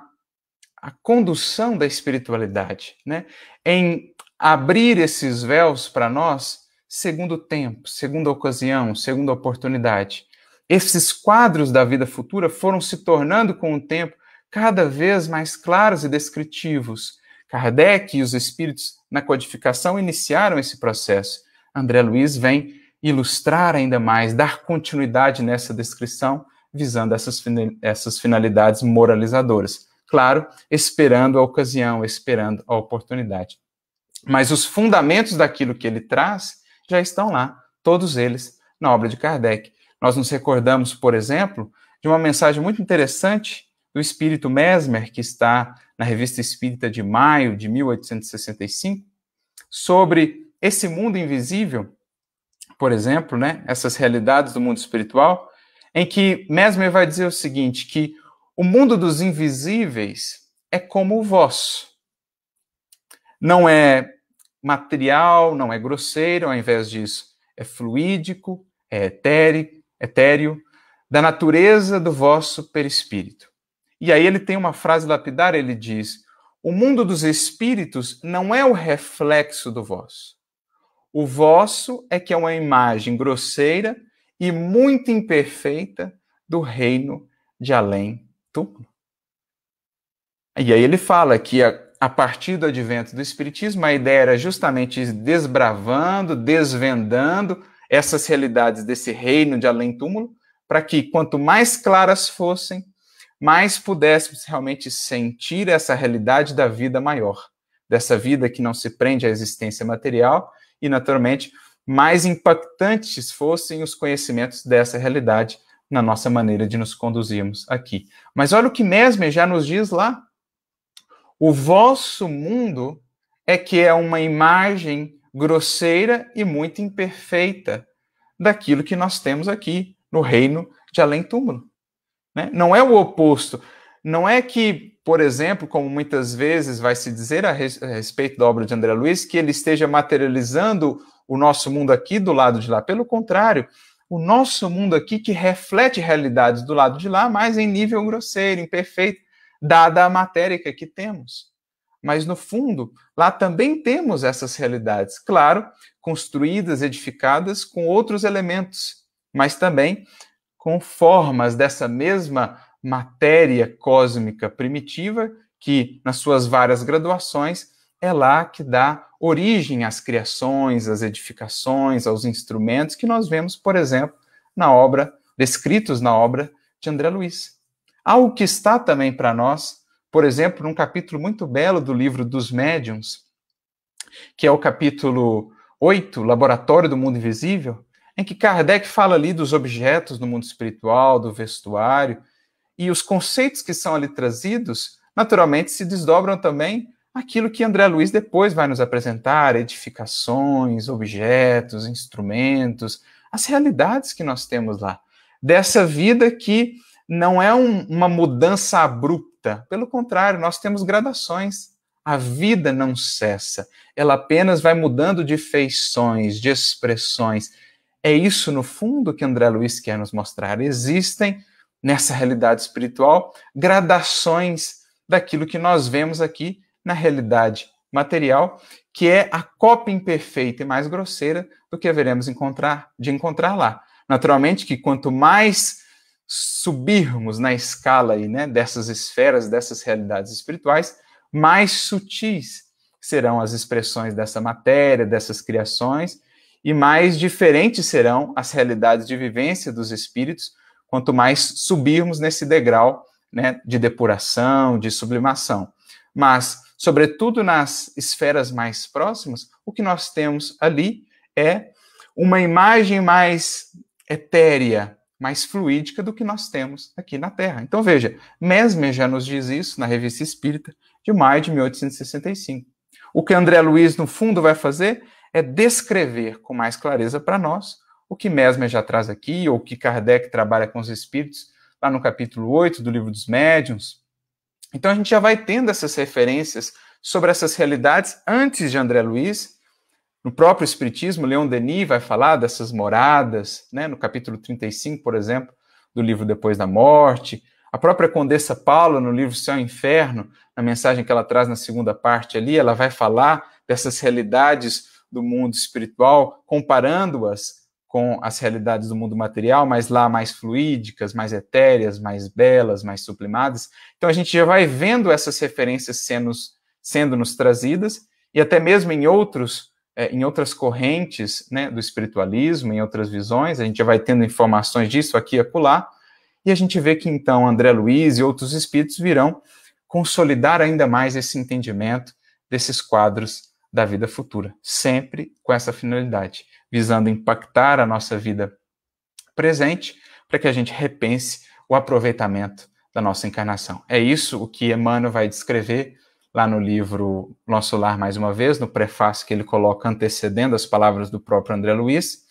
condução da espiritualidade, né? Em abrir esses véus para nós, segundo o tempo, segundo a ocasião, segundo a oportunidade. Esses quadros da vida futura foram se tornando, com o tempo, cada vez mais claros e descritivos. Kardec e os espíritos, na codificação, iniciaram esse processo. André Luiz vem ilustrar ainda mais, dar continuidade nessa descrição, visando essas finalidades moralizadoras. Claro, esperando a ocasião, esperando a oportunidade. Mas os fundamentos daquilo que ele traz já estão lá, todos eles, na obra de Kardec. Nós nos recordamos, por exemplo, de uma mensagem muito interessante do espírito Mesmer, que está na Revista Espírita de maio de 1865, sobre esse mundo invisível, por exemplo, né, essas realidades do mundo espiritual, em que Mesmer vai dizer o seguinte, que o mundo dos invisíveis é como o vosso. Não é material, não é grosseiro, ao invés disso, é fluídico, é etéreo, da natureza do vosso perispírito. E aí ele tem uma frase lapidar, ele diz, o mundo dos espíritos não é o reflexo do vosso. O vosso é que é uma imagem grosseira e muito imperfeita do reino de além-túmulo. E aí ele fala que a partir do advento do Espiritismo, a ideia era justamente ir desbravando, desvendando essas realidades desse reino de além-túmulo, para que quanto mais claras fossem, mais pudéssemos realmente sentir essa realidade da vida maior, dessa vida que não se prende à existência material, e, naturalmente, mais impactantes fossem os conhecimentos dessa realidade na nossa maneira de nos conduzirmos aqui. Mas olha o que Mesmer já nos diz lá. O vosso mundo é que é uma imagem grosseira e muito imperfeita daquilo que nós temos aqui no reino de além-túmulo. Né? Não é o oposto. Não é que, por exemplo, como muitas vezes vai se dizer a respeito da obra de André Luiz, que ele esteja materializando o nosso mundo aqui do lado de lá. Pelo contrário, o nosso mundo aqui que reflete realidades do lado de lá, mas em nível grosseiro, imperfeito, dada a matéria que aqui temos. Mas, no fundo, lá também temos essas realidades, claro, construídas, edificadas com outros elementos, mas também com formas dessa mesma matéria cósmica primitiva, que, nas suas várias graduações, é lá que dá origem às criações, às edificações, aos instrumentos que nós vemos, por exemplo, na obra, descritos na obra de André Luiz. Algo que está também para nós, por exemplo, num capítulo muito belo do livro dos Médiuns, que é o capítulo 8, Laboratório do Mundo Invisível, em que Kardec fala ali dos objetos do mundo espiritual, do vestuário, e os conceitos que são ali trazidos, naturalmente, se desdobram também aquilo que André Luiz depois vai nos apresentar, edificações, objetos, instrumentos, as realidades que nós temos lá. Dessa vida que não é uma mudança abrupta, pelo contrário, nós temos gradações. A vida não cessa, ela apenas vai mudando de feições, de expressões. É isso, no fundo, que André Luiz quer nos mostrar. Existem, nessa realidade espiritual, gradações daquilo que nós vemos aqui na realidade material, que é a cópia imperfeita e mais grosseira do que haveremos de encontrar lá. Naturalmente que quanto mais subirmos na escala aí, né, dessas esferas, dessas realidades espirituais, mais sutis serão as expressões dessa matéria, dessas criações, e mais diferentes serão as realidades de vivência dos espíritos, quanto mais subirmos nesse degrau, né, de depuração, de sublimação. Mas, sobretudo nas esferas mais próximas, o que nós temos ali é uma imagem mais etérea, mais fluídica do que nós temos aqui na Terra. Então, veja, Mesmer já nos diz isso na Revista Espírita de maio de 1865. O que André Luiz, no fundo, vai fazer é descrever com mais clareza para nós o que Mesmer já traz aqui, ou que Kardec trabalha com os espíritos, lá no capítulo 8 do Livro dos Médiuns. Então a gente já vai tendo essas referências sobre essas realidades antes de André Luiz. No próprio Espiritismo, Leon Denis vai falar dessas moradas, né, no capítulo 35, por exemplo, do livro Depois da Morte. A própria Condessa Paula, no livro Céu e Inferno, na mensagem que ela traz na segunda parte ali, ela vai falar dessas realidades do mundo espiritual, comparando-as com as realidades do mundo material, mas lá mais fluídicas, mais etéreas, mais belas, mais sublimadas. Então a gente já vai vendo essas referências sendo nos trazidas, e até mesmo em outras correntes, né, do espiritualismo, em outras visões, a gente já vai tendo informações disso aqui e acolá, e a gente vê que então André Luiz e outros espíritos virão consolidar ainda mais esse entendimento desses quadros da vida futura, sempre com essa finalidade, visando impactar a nossa vida presente, para que a gente repense o aproveitamento da nossa encarnação. É isso o que Emmanuel vai descrever lá no livro Nosso Lar, mais uma vez, no prefácio que ele coloca antecedendo as palavras do próprio André Luiz.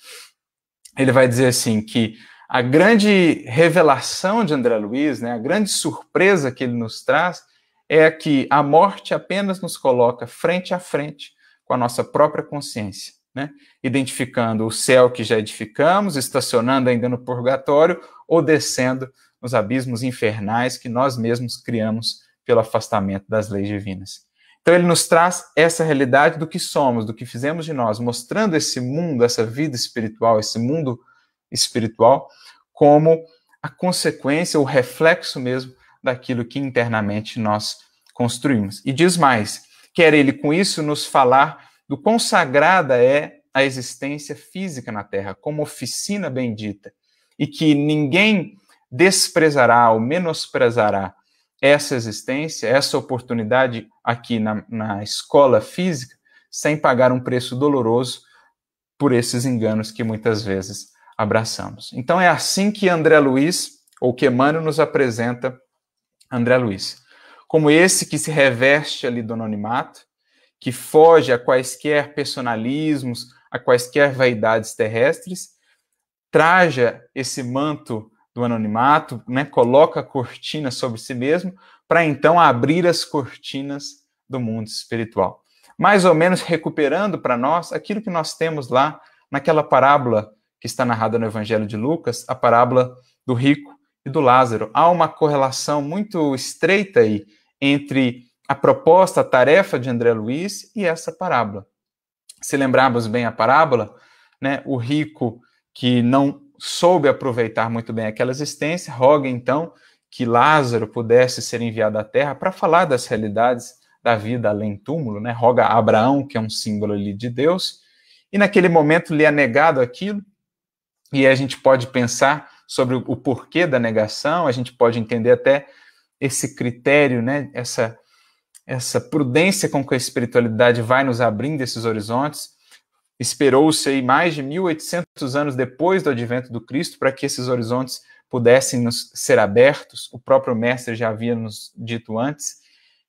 Ele vai dizer assim que a grande revelação de André Luiz, né, a grande surpresa que ele nos traz, é que a morte apenas nos coloca frente a frente com a nossa própria consciência, né? Identificando o céu que já edificamos, estacionando ainda no purgatório ou descendo nos abismos infernais que nós mesmos criamos pelo afastamento das leis divinas. Então ele nos traz essa realidade do que somos, do que fizemos de nós, mostrando esse mundo, essa vida espiritual, esse mundo espiritual, como a consequência, o reflexo mesmo daquilo que internamente nós construímos. E diz mais, quer ele com isso nos falar do quão sagrada é a existência física na Terra, como oficina bendita, e que ninguém desprezará ou menosprezará essa existência, essa oportunidade aqui na escola física, sem pagar um preço doloroso por esses enganos que muitas vezes abraçamos. Então é assim que André Luiz, ou que Emmanuel nos apresenta André Luiz, como esse que se reveste ali do anonimato, que foge a quaisquer personalismos, a quaisquer vaidades terrestres, traja esse manto do anonimato, né, coloca a cortina sobre si mesmo, para então abrir as cortinas do mundo espiritual. Mais ou menos recuperando para nós aquilo que nós temos lá naquela parábola que está narrada no Evangelho de Lucas, a parábola do rico e do Lázaro. Há uma correlação muito estreita aí entre a proposta, a tarefa de André Luiz e essa parábola. Se lembrarmos bem a parábola, né, o rico que não soube aproveitar muito bem aquela existência, roga então que Lázaro pudesse ser enviado à Terra para falar das realidades da vida além túmulo, né? Roga a Abraão, que é um símbolo ali de Deus, e naquele momento lhe é negado aquilo, e a gente pode pensar sobre o porquê da negação, a gente pode entender até esse critério, né? Essa prudência com que a espiritualidade vai nos abrindo esses horizontes. Esperou-se aí mais de 1800 anos depois do advento do Cristo para que esses horizontes pudessem nos ser abertos. O próprio Mestre já havia nos dito antes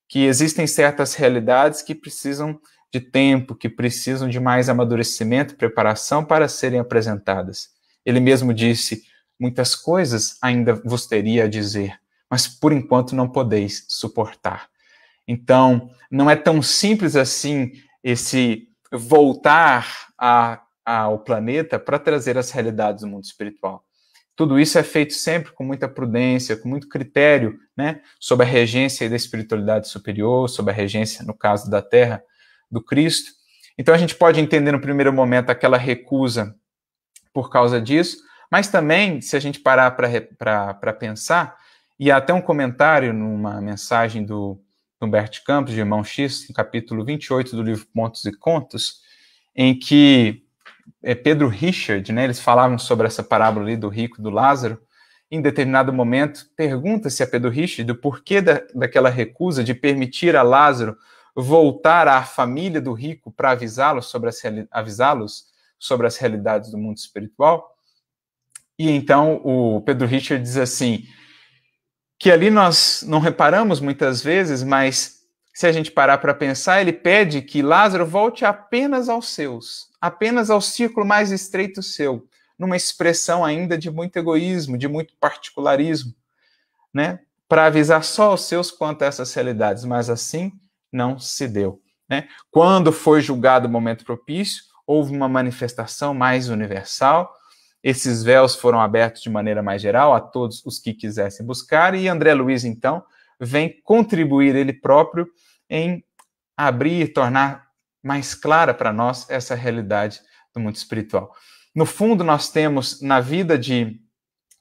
que existem certas realidades que precisam de tempo, que precisam de mais amadurecimento, preparação para serem apresentadas. Ele mesmo disse, muitas coisas ainda vos teria a dizer, mas por enquanto não podeis suportar. Então, não é tão simples assim esse voltar ao planeta para trazer as realidades do mundo espiritual. Tudo isso é feito sempre com muita prudência, com muito critério, né, sob a regência da espiritualidade superior, sob a regência, no caso da Terra, do Cristo. Então a gente pode entender no primeiro momento aquela recusa por causa disso, mas também, se a gente parar para pensar, e há até um comentário numa mensagem do Humberto Campos, de Irmão X, no capítulo 28 do livro Contos e Contos, em que Pedro Richard, né, eles falavam sobre essa parábola ali do rico e do Lázaro. Em determinado momento, pergunta-se a Pedro Richard o porquê daquela recusa de permitir a Lázaro voltar à família do rico para avisá-los sobre as realidades do mundo espiritual. E então o Pedro Richard diz assim, que ali nós não reparamos muitas vezes, mas se a gente parar para pensar, ele pede que Lázaro volte apenas aos seus, apenas ao círculo mais estreito seu, numa expressão ainda de muito egoísmo, de muito particularismo, né? Para avisar só aos seus quanto a essas realidades, mas assim não se deu, né? Quando foi julgado o momento propício, houve uma manifestação mais universal, esses véus foram abertos de maneira mais geral a todos os que quisessem buscar, e André Luiz, então, vem contribuir ele próprio em abrir, tornar mais clara para nós essa realidade do mundo espiritual. No fundo, nós temos na vida de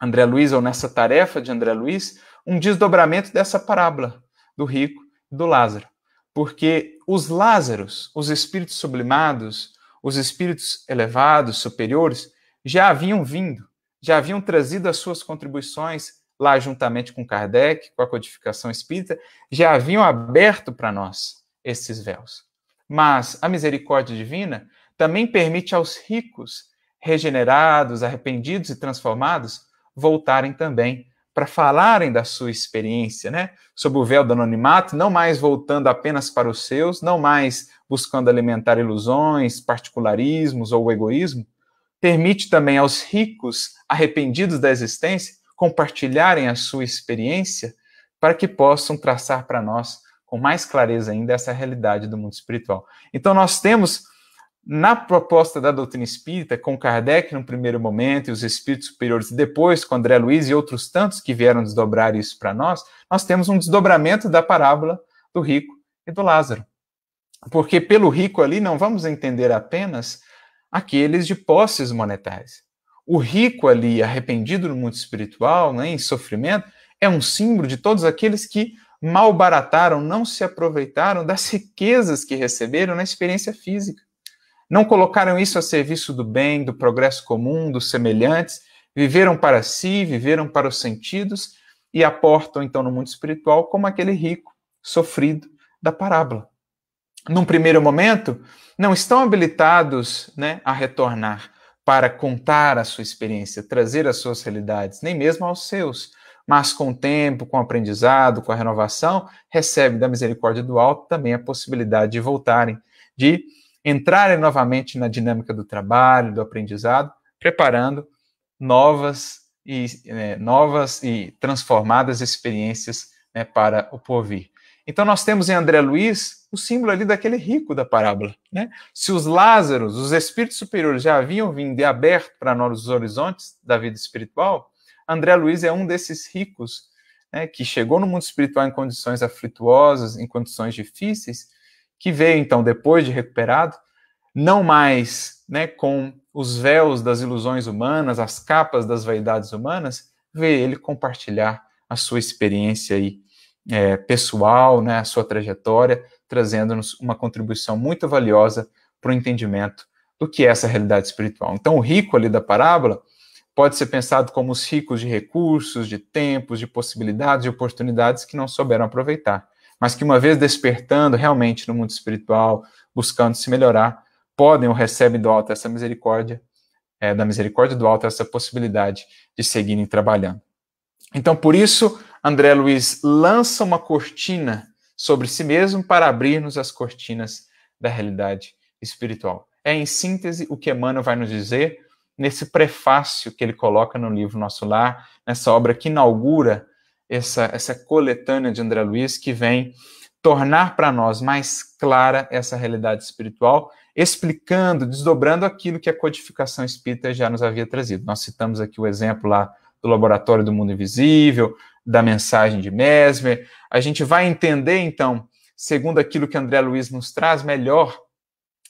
André Luiz, ou nessa tarefa de André Luiz, um desdobramento dessa parábola do rico e do Lázaro. Porque os Lázaros, os espíritos sublimados, os espíritos elevados, superiores, já haviam vindo, já haviam trazido as suas contribuições lá juntamente com Kardec, com a codificação espírita, já haviam aberto para nós esses véus. Mas a misericórdia divina também permite aos ricos, regenerados, arrependidos e transformados, voltarem também para falarem da sua experiência, né? Sob o véu do anonimato, não mais voltando apenas para os seus, não mais buscando alimentar ilusões, particularismos ou egoísmo, permite também aos ricos, arrependidos da existência, compartilharem a sua experiência para que possam traçar para nós, com mais clareza ainda, essa realidade do mundo espiritual. Então nós temos, na proposta da doutrina espírita, com Kardec no primeiro momento, e os espíritos superiores depois, com André Luiz e outros tantos que vieram desdobrar isso para nós, nós temos um desdobramento da parábola do rico e do Lázaro. Porque pelo rico ali não vamos entender apenas aqueles de posses monetárias. O rico ali, arrependido no mundo espiritual, né, em sofrimento, é um símbolo de todos aqueles que malbarataram, não se aproveitaram das riquezas que receberam na experiência física. Não colocaram isso a serviço do bem, do progresso comum, dos semelhantes, viveram para si, viveram para os sentidos e aportam então no mundo espiritual como aquele rico sofrido da parábola. Num primeiro momento, não estão habilitados, né, a retornar para contar a sua experiência, trazer as suas realidades, nem mesmo aos seus, mas com o tempo, com o aprendizado, com a renovação, recebem da misericórdia do alto também a possibilidade de voltarem, de entrarem novamente na dinâmica do trabalho, do aprendizado, preparando novas e transformadas experiências, né, para o porvir. Então nós temos em André Luiz o símbolo ali daquele rico da parábola, né? Se os Lázaros, os espíritos superiores já haviam vindo e aberto para nós os horizontes da vida espiritual, André Luiz é um desses ricos, né, que chegou no mundo espiritual em condições aflituosas, em condições difíceis, que veio então depois de recuperado, não mais, né, com os véus das ilusões humanas, as capas das vaidades humanas, vê ele compartilhar a sua experiência aí, pessoal, né, a sua trajetória, trazendo-nos uma contribuição muito valiosa para o entendimento do que é essa realidade espiritual. Então, o rico ali da parábola pode ser pensado como os ricos de recursos, de tempos, de possibilidades, de oportunidades que não souberam aproveitar, mas que uma vez despertando realmente no mundo espiritual, buscando se melhorar, podem ou recebem do alto essa misericórdia, da misericórdia do alto essa possibilidade de seguirem trabalhando. Então, por isso, André Luiz lança uma cortina sobre si mesmo para abrir-nos as cortinas da realidade espiritual. É, em síntese, o que Emmanuel vai nos dizer nesse prefácio que ele coloca no livro Nosso Lar, nessa obra que inaugura essa coletânea de André Luiz, que vem tornar para nós mais clara essa realidade espiritual, explicando, desdobrando aquilo que a codificação espírita já nos havia trazido. Nós citamos aqui o exemplo lá do Laboratório do Mundo Invisível, da mensagem de Mesmer. A gente vai entender, então, segundo aquilo que André Luiz nos traz, melhor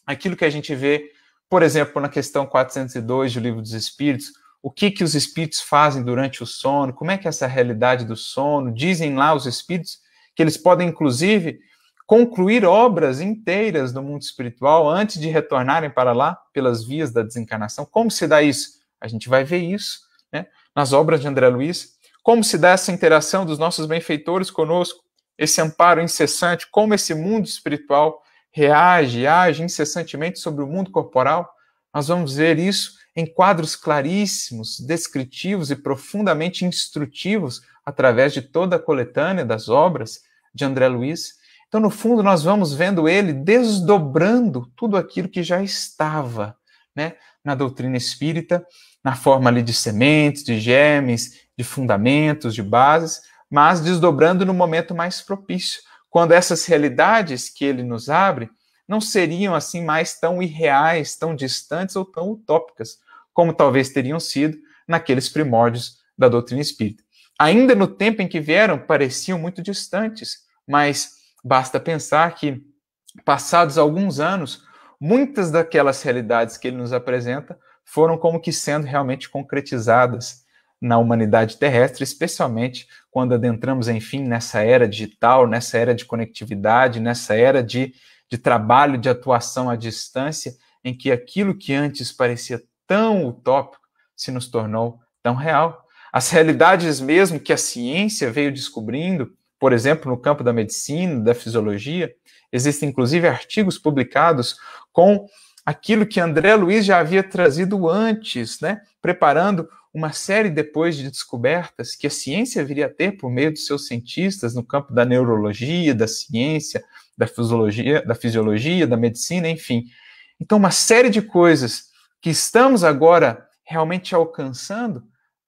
aquilo que a gente vê, por exemplo, na questão 402 do Livro dos Espíritos, o que os espíritos fazem durante o sono, como é que é essa realidade do sono. Dizem lá os espíritos que eles podem, inclusive, concluir obras inteiras no mundo espiritual antes de retornarem para lá, pelas vias da desencarnação. Como se dá isso? A gente vai ver isso, né, nas obras de André Luiz. Como se dá essa interação dos nossos benfeitores conosco, esse amparo incessante, como esse mundo espiritual age incessantemente sobre o mundo corporal. Nós vamos ver isso em quadros claríssimos, descritivos e profundamente instrutivos através de toda a coletânea das obras de André Luiz. Então, no fundo, nós vamos vendo ele desdobrando tudo aquilo que já estava, né, na doutrina espírita, na forma ali de sementes, de germes, de fundamentos, de bases, mas desdobrando no momento mais propício, quando essas realidades que ele nos abre não seriam assim mais tão irreais, tão distantes ou tão utópicas, como talvez teriam sido naqueles primórdios da doutrina espírita. Ainda no tempo em que vieram, pareciam muito distantes, mas basta pensar que passados alguns anos, muitas daquelas realidades que ele nos apresenta foram como que sendo realmente concretizadas na humanidade terrestre, especialmente quando adentramos, enfim, nessa era digital, nessa era de conectividade, nessa era de trabalho, de atuação à distância, em que aquilo que antes parecia tão utópico se nos tornou tão real. As realidades mesmo que a ciência veio descobrindo, por exemplo, no campo da medicina, da fisiologia, existem inclusive artigos publicados com aquilo que André Luiz já havia trazido antes, né? Preparando uma série depois de descobertas que a ciência viria a ter por meio dos seus cientistas no campo da neurologia, da ciência, da fisiologia, da medicina, enfim. Então, uma série de coisas que estamos agora realmente alcançando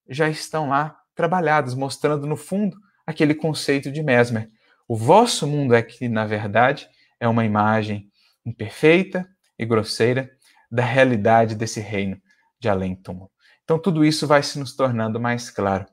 já estão lá trabalhadas, mostrando no fundo aquele conceito de Mesmer. O vosso mundo é que, na verdade, é uma imagem imperfeita e grosseira da realidade desse reino de além-túmulo. Então, tudo isso vai se nos tornando mais claro.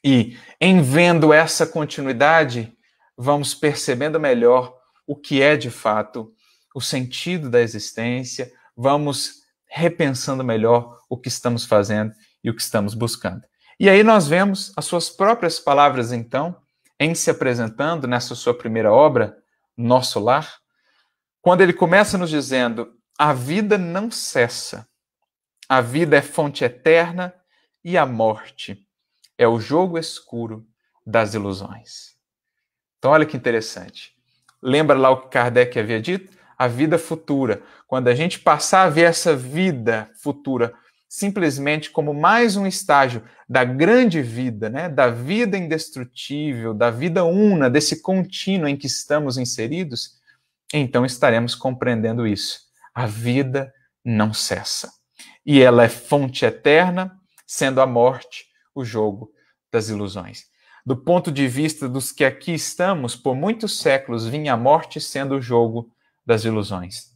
E, em vendo essa continuidade, vamos percebendo melhor o que é, de fato, o sentido da existência, vamos repensando melhor o que estamos fazendo e o que estamos buscando. E aí nós vemos as suas próprias palavras, então, em se apresentando nessa sua primeira obra, Nosso Lar, quando ele começa nos dizendo: a vida não cessa, a vida é fonte eterna e a morte é o jogo escuro das ilusões. Então, olha que interessante. Lembra lá o que Kardec havia dito? A vida futura. Quando a gente passar a ver essa vida futura simplesmente como mais um estágio da grande vida, né? Da vida indestrutível, da vida una, desse contínuo em que estamos inseridos, então estaremos compreendendo isso. A vida não cessa. E ela é fonte eterna, sendo a morte o jogo das ilusões. Do ponto de vista dos que aqui estamos, por muitos séculos vinha a morte sendo o jogo das ilusões.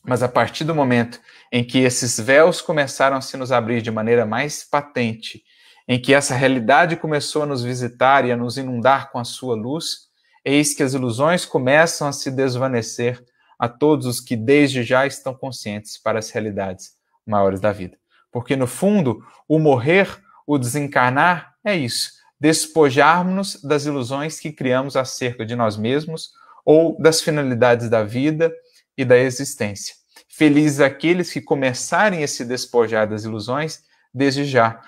Mas a partir do momento em que esses véus começaram a se nos abrir de maneira mais patente, em que essa realidade começou a nos visitar e a nos inundar com a sua luz, eis que as ilusões começam a se desvanecer a todos os que desde já estão conscientes para as realidades maiores da vida. Porque, no fundo, o morrer, o desencarnar, é isso. Despojarmos-nos das ilusões que criamos acerca de nós mesmos ou das finalidades da vida e da existência. Felizes aqueles que começarem a se despojar das ilusões desde já,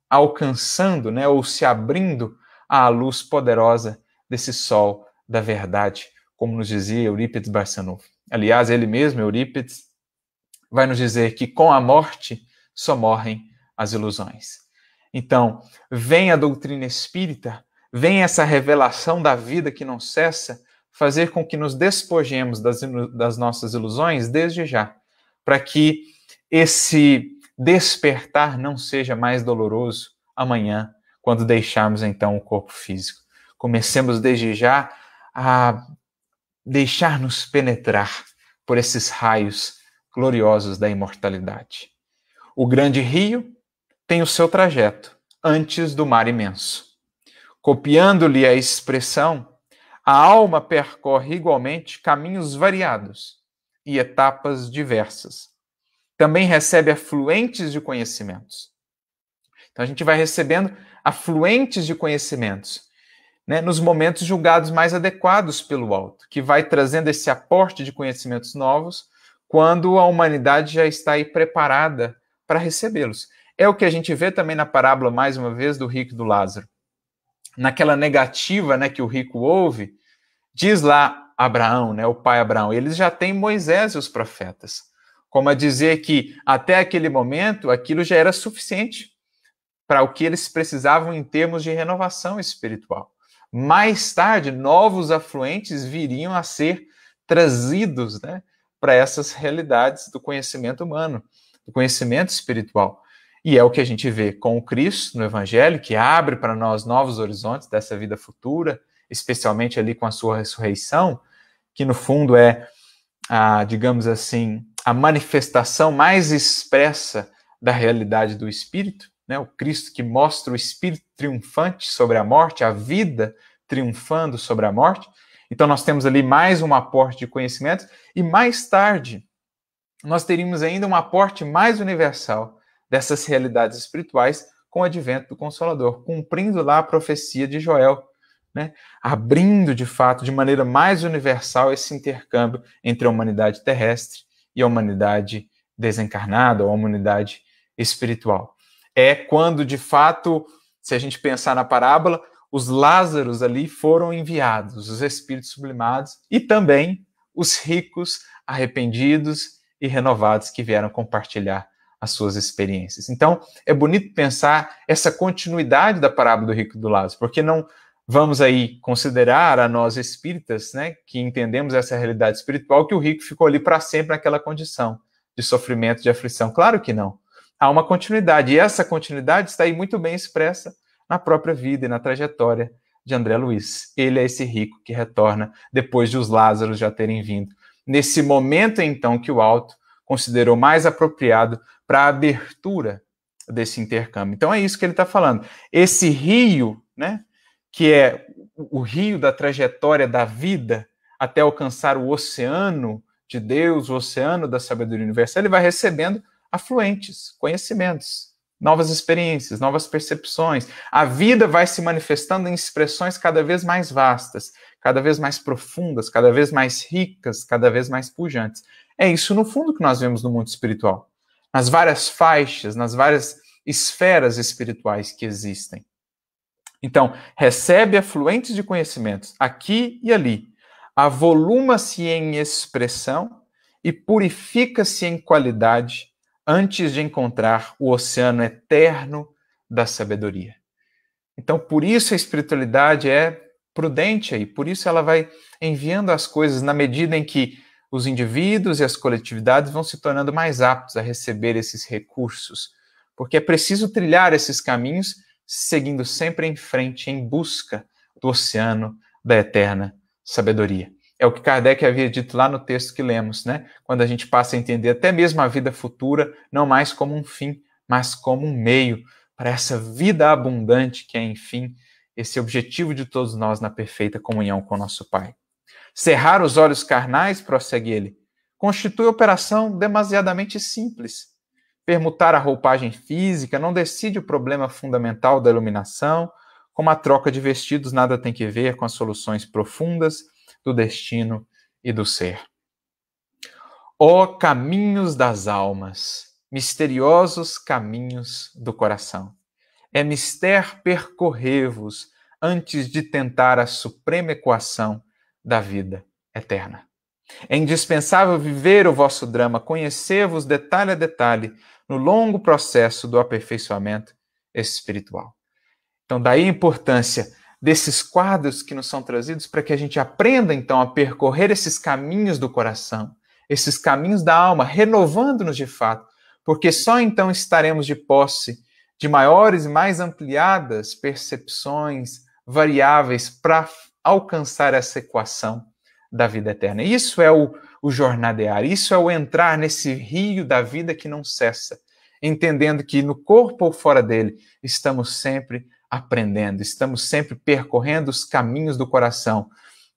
alcançando, né, ou se abrindo à luz poderosa desse sol da verdade, como nos dizia Eurípides Barçanufo. Aliás, ele mesmo, Eurípides, vai nos dizer que com a morte só morrem as ilusões. Então, vem a doutrina espírita, vem essa revelação da vida que não cessa, fazer com que nos despojemos das nossas ilusões desde já, para que esse despertar não seja mais doloroso amanhã, quando deixarmos então o corpo físico. Comecemos desde já a deixar-nos penetrar por esses raios gloriosos da imortalidade. O grande rio tem o seu trajeto antes do mar imenso. Copiando-lhe a expressão, a alma percorre igualmente caminhos variados e etapas diversas. Também recebe afluentes de conhecimentos. Então a gente vai recebendo afluentes de conhecimentos, né, nos momentos julgados mais adequados pelo alto, que vai trazendo esse aporte de conhecimentos novos quando a humanidade já está aí preparada para recebê-los. É o que a gente vê também na parábola, mais uma vez, do rico e do Lázaro. Naquela negativa, né, que o rico ouve, diz lá Abraão, né, o pai Abraão, eles já têm Moisés e os profetas. Como a dizer que até aquele momento aquilo já era suficiente para o que eles precisavam em termos de renovação espiritual. Mais tarde, novos afluentes viriam a ser trazidos, né, para essas realidades do conhecimento humano, do conhecimento espiritual. E é o que a gente vê com o Cristo no Evangelho, que abre para nós novos horizontes dessa vida futura, especialmente ali com a sua ressurreição, que no fundo é, digamos assim, a manifestação mais expressa da realidade do Espírito, né? O Cristo que mostra o Espírito triunfante sobre a morte, a vida triunfando sobre a morte. Então nós temos ali mais um aporte de conhecimentos e mais tarde nós teríamos ainda um aporte mais universal dessas realidades espirituais com o advento do Consolador, cumprindo lá a profecia de Joel, né? Abrindo de fato de maneira mais universal esse intercâmbio entre a humanidade terrestre e a humanidade desencarnada, ou a humanidade espiritual. É quando de fato, se a gente pensar na parábola, os Lázaros ali foram enviados, os espíritos sublimados, e também os ricos arrependidos e renovados que vieram compartilhar as suas experiências. Então, é bonito pensar essa continuidade da parábola do rico e do Lázaro, porque não vamos aí considerar a nós espíritas, né, que entendemos essa realidade espiritual, que o rico ficou ali para sempre naquela condição de sofrimento, de aflição. Claro que não. Há uma continuidade, e essa continuidade está aí muito bem expressa na própria vida e na trajetória de André Luiz. Ele é esse rico que retorna depois de os Lázaros já terem vindo. Nesse momento, então, que o alto considerou mais apropriado para a abertura desse intercâmbio. Então, é isso que ele está falando. Esse rio, né, que é o rio da trajetória da vida até alcançar o oceano de Deus, o oceano da sabedoria universal, ele vai recebendo afluentes, conhecimentos, novas experiências, novas percepções. A vida vai se manifestando em expressões cada vez mais vastas, cada vez mais profundas, cada vez mais ricas, cada vez mais pujantes. É isso, no fundo, que nós vemos no mundo espiritual. Nas várias faixas, nas várias esferas espirituais que existem. Então, recebe afluentes de conhecimentos aqui e ali, avoluma-se em expressão e purifica-se em qualidade antes de encontrar o oceano eterno da sabedoria. Então, por isso a espiritualidade é prudente aí, por isso ela vai enviando as coisas na medida em que os indivíduos e as coletividades vão se tornando mais aptos a receber esses recursos, porque é preciso trilhar esses caminhos seguindo sempre em frente, em busca do oceano da eterna sabedoria. É o que Kardec havia dito lá no texto que lemos, né? Quando a gente passa a entender até mesmo a vida futura, não mais como um fim, mas como um meio para essa vida abundante que é, enfim, esse objetivo de todos nós na perfeita comunhão com o nosso Pai. Cerrar os olhos carnais, prossegue ele, constitui operação demasiadamente simples. Permutar a roupagem física não decide o problema fundamental da iluminação, como a troca de vestidos nada tem que ver com as soluções profundas do destino e do ser. Ó caminhos das almas, misteriosos caminhos do coração, é mister percorrer-vos antes de tentar a suprema equação da vida eterna. É indispensável viver o vosso drama, conhecer-vos detalhe a detalhe no longo processo do aperfeiçoamento espiritual. Então, daí a importância desses quadros que nos são trazidos para que a gente aprenda, então, a percorrer esses caminhos do coração, esses caminhos da alma, renovando-nos de fato, porque só então estaremos de posse de maiores e mais ampliadas percepções variáveis para alcançar essa equação da vida eterna. Isso é o jornadear, isso é o entrar nesse rio da vida que não cessa, entendendo que no corpo ou fora dele estamos sempre aprendendo, estamos sempre percorrendo os caminhos do coração,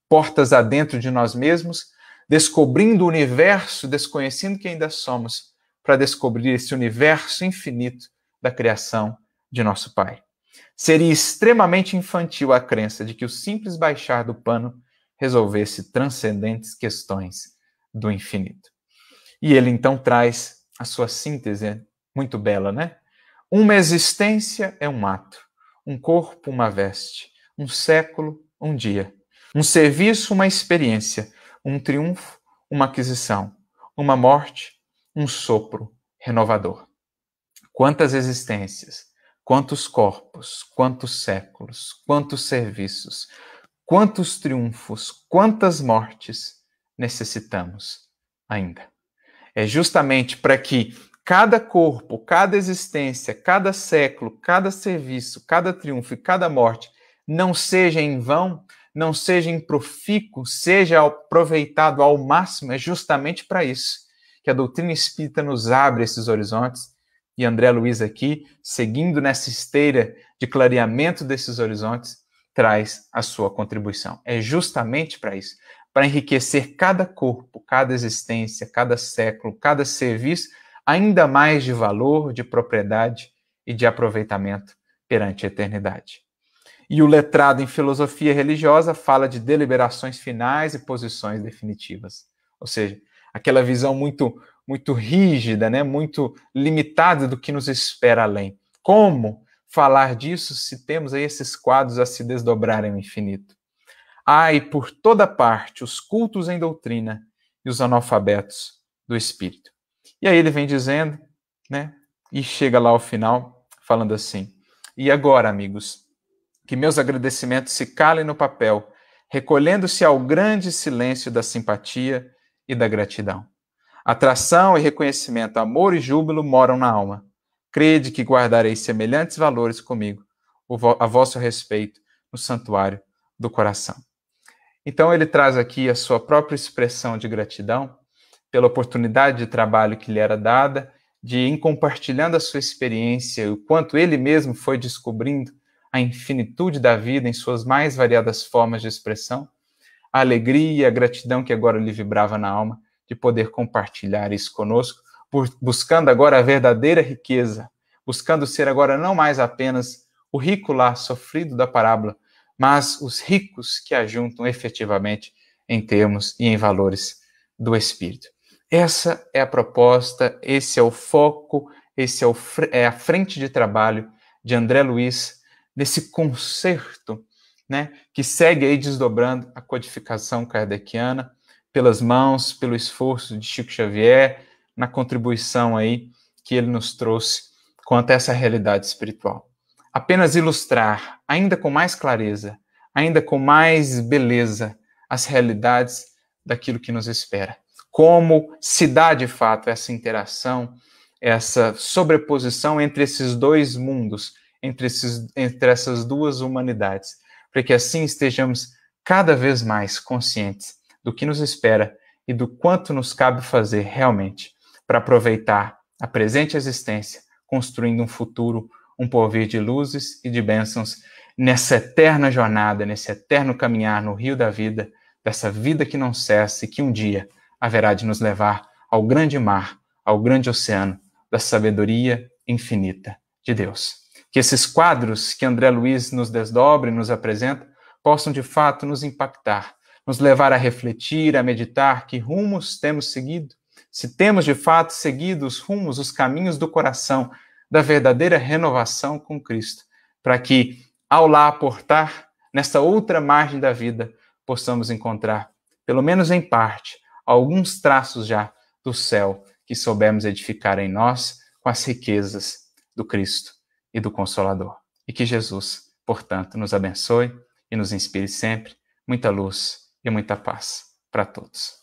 portas adentro de nós mesmos, descobrindo o universo, desconhecendo quem ainda somos, para descobrir esse universo infinito da criação de nosso Pai. Seria extremamente infantil a crença de que o simples baixar do pano resolvesse transcendentes questões do infinito. E ele então traz a sua síntese muito bela, né? Uma existência é um ato, um corpo, uma veste, um século, um dia, um serviço, uma experiência, um triunfo, uma aquisição, uma morte, um sopro renovador. Quantas existências, quantos corpos, quantos séculos, quantos serviços, quantos triunfos, quantas mortes necessitamos ainda. É justamente para que cada corpo, cada existência, cada século, cada serviço, cada triunfo e cada morte não seja em vão, não seja improfícuo, seja aproveitado ao máximo, é justamente para isso que a doutrina espírita nos abre esses horizontes. E André Luiz aqui, seguindo nessa esteira de clareamento desses horizontes, traz a sua contribuição. É justamente para isso, para enriquecer cada corpo, cada existência, cada século, cada serviço, ainda mais de valor, de propriedade e de aproveitamento perante a eternidade. E o letrado em filosofia religiosa fala de deliberações finais e posições definitivas. Ou seja, aquela visão muito rígida, né? Muito limitada do que nos espera além. Como falar disso se temos aí esses quadros a se desdobrarem ao infinito? Há e por toda parte os cultos em doutrina e os analfabetos do espírito. E aí ele vem dizendo, né? E chega lá ao final falando assim: e agora, amigos, que meus agradecimentos se calem no papel, recolhendo-se ao grande silêncio da simpatia e da gratidão. Atração e reconhecimento, amor e júbilo moram na alma. Crede que guardareis semelhantes valores comigo, a vosso respeito, no santuário do coração. Então ele traz aqui a sua própria expressão de gratidão pela oportunidade de trabalho que lhe era dada, de, em compartilhando a sua experiência, o quanto ele mesmo foi descobrindo a infinitude da vida em suas mais variadas formas de expressão, a alegria e a gratidão que agora lhe vibrava na alma de poder compartilhar isso conosco, buscando agora a verdadeira riqueza, buscando ser agora não mais apenas o rico lá sofrido da parábola, mas os ricos que ajuntam efetivamente em termos e em valores do Espírito. Essa é a proposta, esse é o foco, esse é a frente de trabalho de André Luiz, nesse concerto, né, que segue aí desdobrando a codificação kardeciana pelas mãos, pelo esforço de Chico Xavier, na contribuição aí que ele nos trouxe quanto a essa realidade espiritual. Apenas ilustrar, ainda com mais clareza, ainda com mais beleza, as realidades daquilo que nos espera. Como se dá, de fato, essa interação, essa sobreposição entre esses dois mundos, entre essas duas humanidades, para que assim estejamos cada vez mais conscientes do que nos espera e do quanto nos cabe fazer realmente para aproveitar a presente existência, construindo um futuro, um porvir de luzes e de bênçãos nessa eterna jornada, nesse eterno caminhar no rio da vida, dessa vida que não cessa e que um dia haverá de nos levar ao grande mar, ao grande oceano da sabedoria infinita de Deus. Que esses quadros que André Luiz nos desdobra e nos apresenta possam de fato nos impactar, nos levar a refletir, a meditar que rumos temos seguido, se temos de fato seguido os rumos, os caminhos do coração, da verdadeira renovação com Cristo, para que, ao lá aportar nesta outra margem da vida, possamos encontrar, pelo menos em parte, alguns traços já do céu que soubemos edificar em nós com as riquezas do Cristo e do Consolador. E que Jesus, portanto, nos abençoe e nos inspire sempre muita luz e muita paz para todos.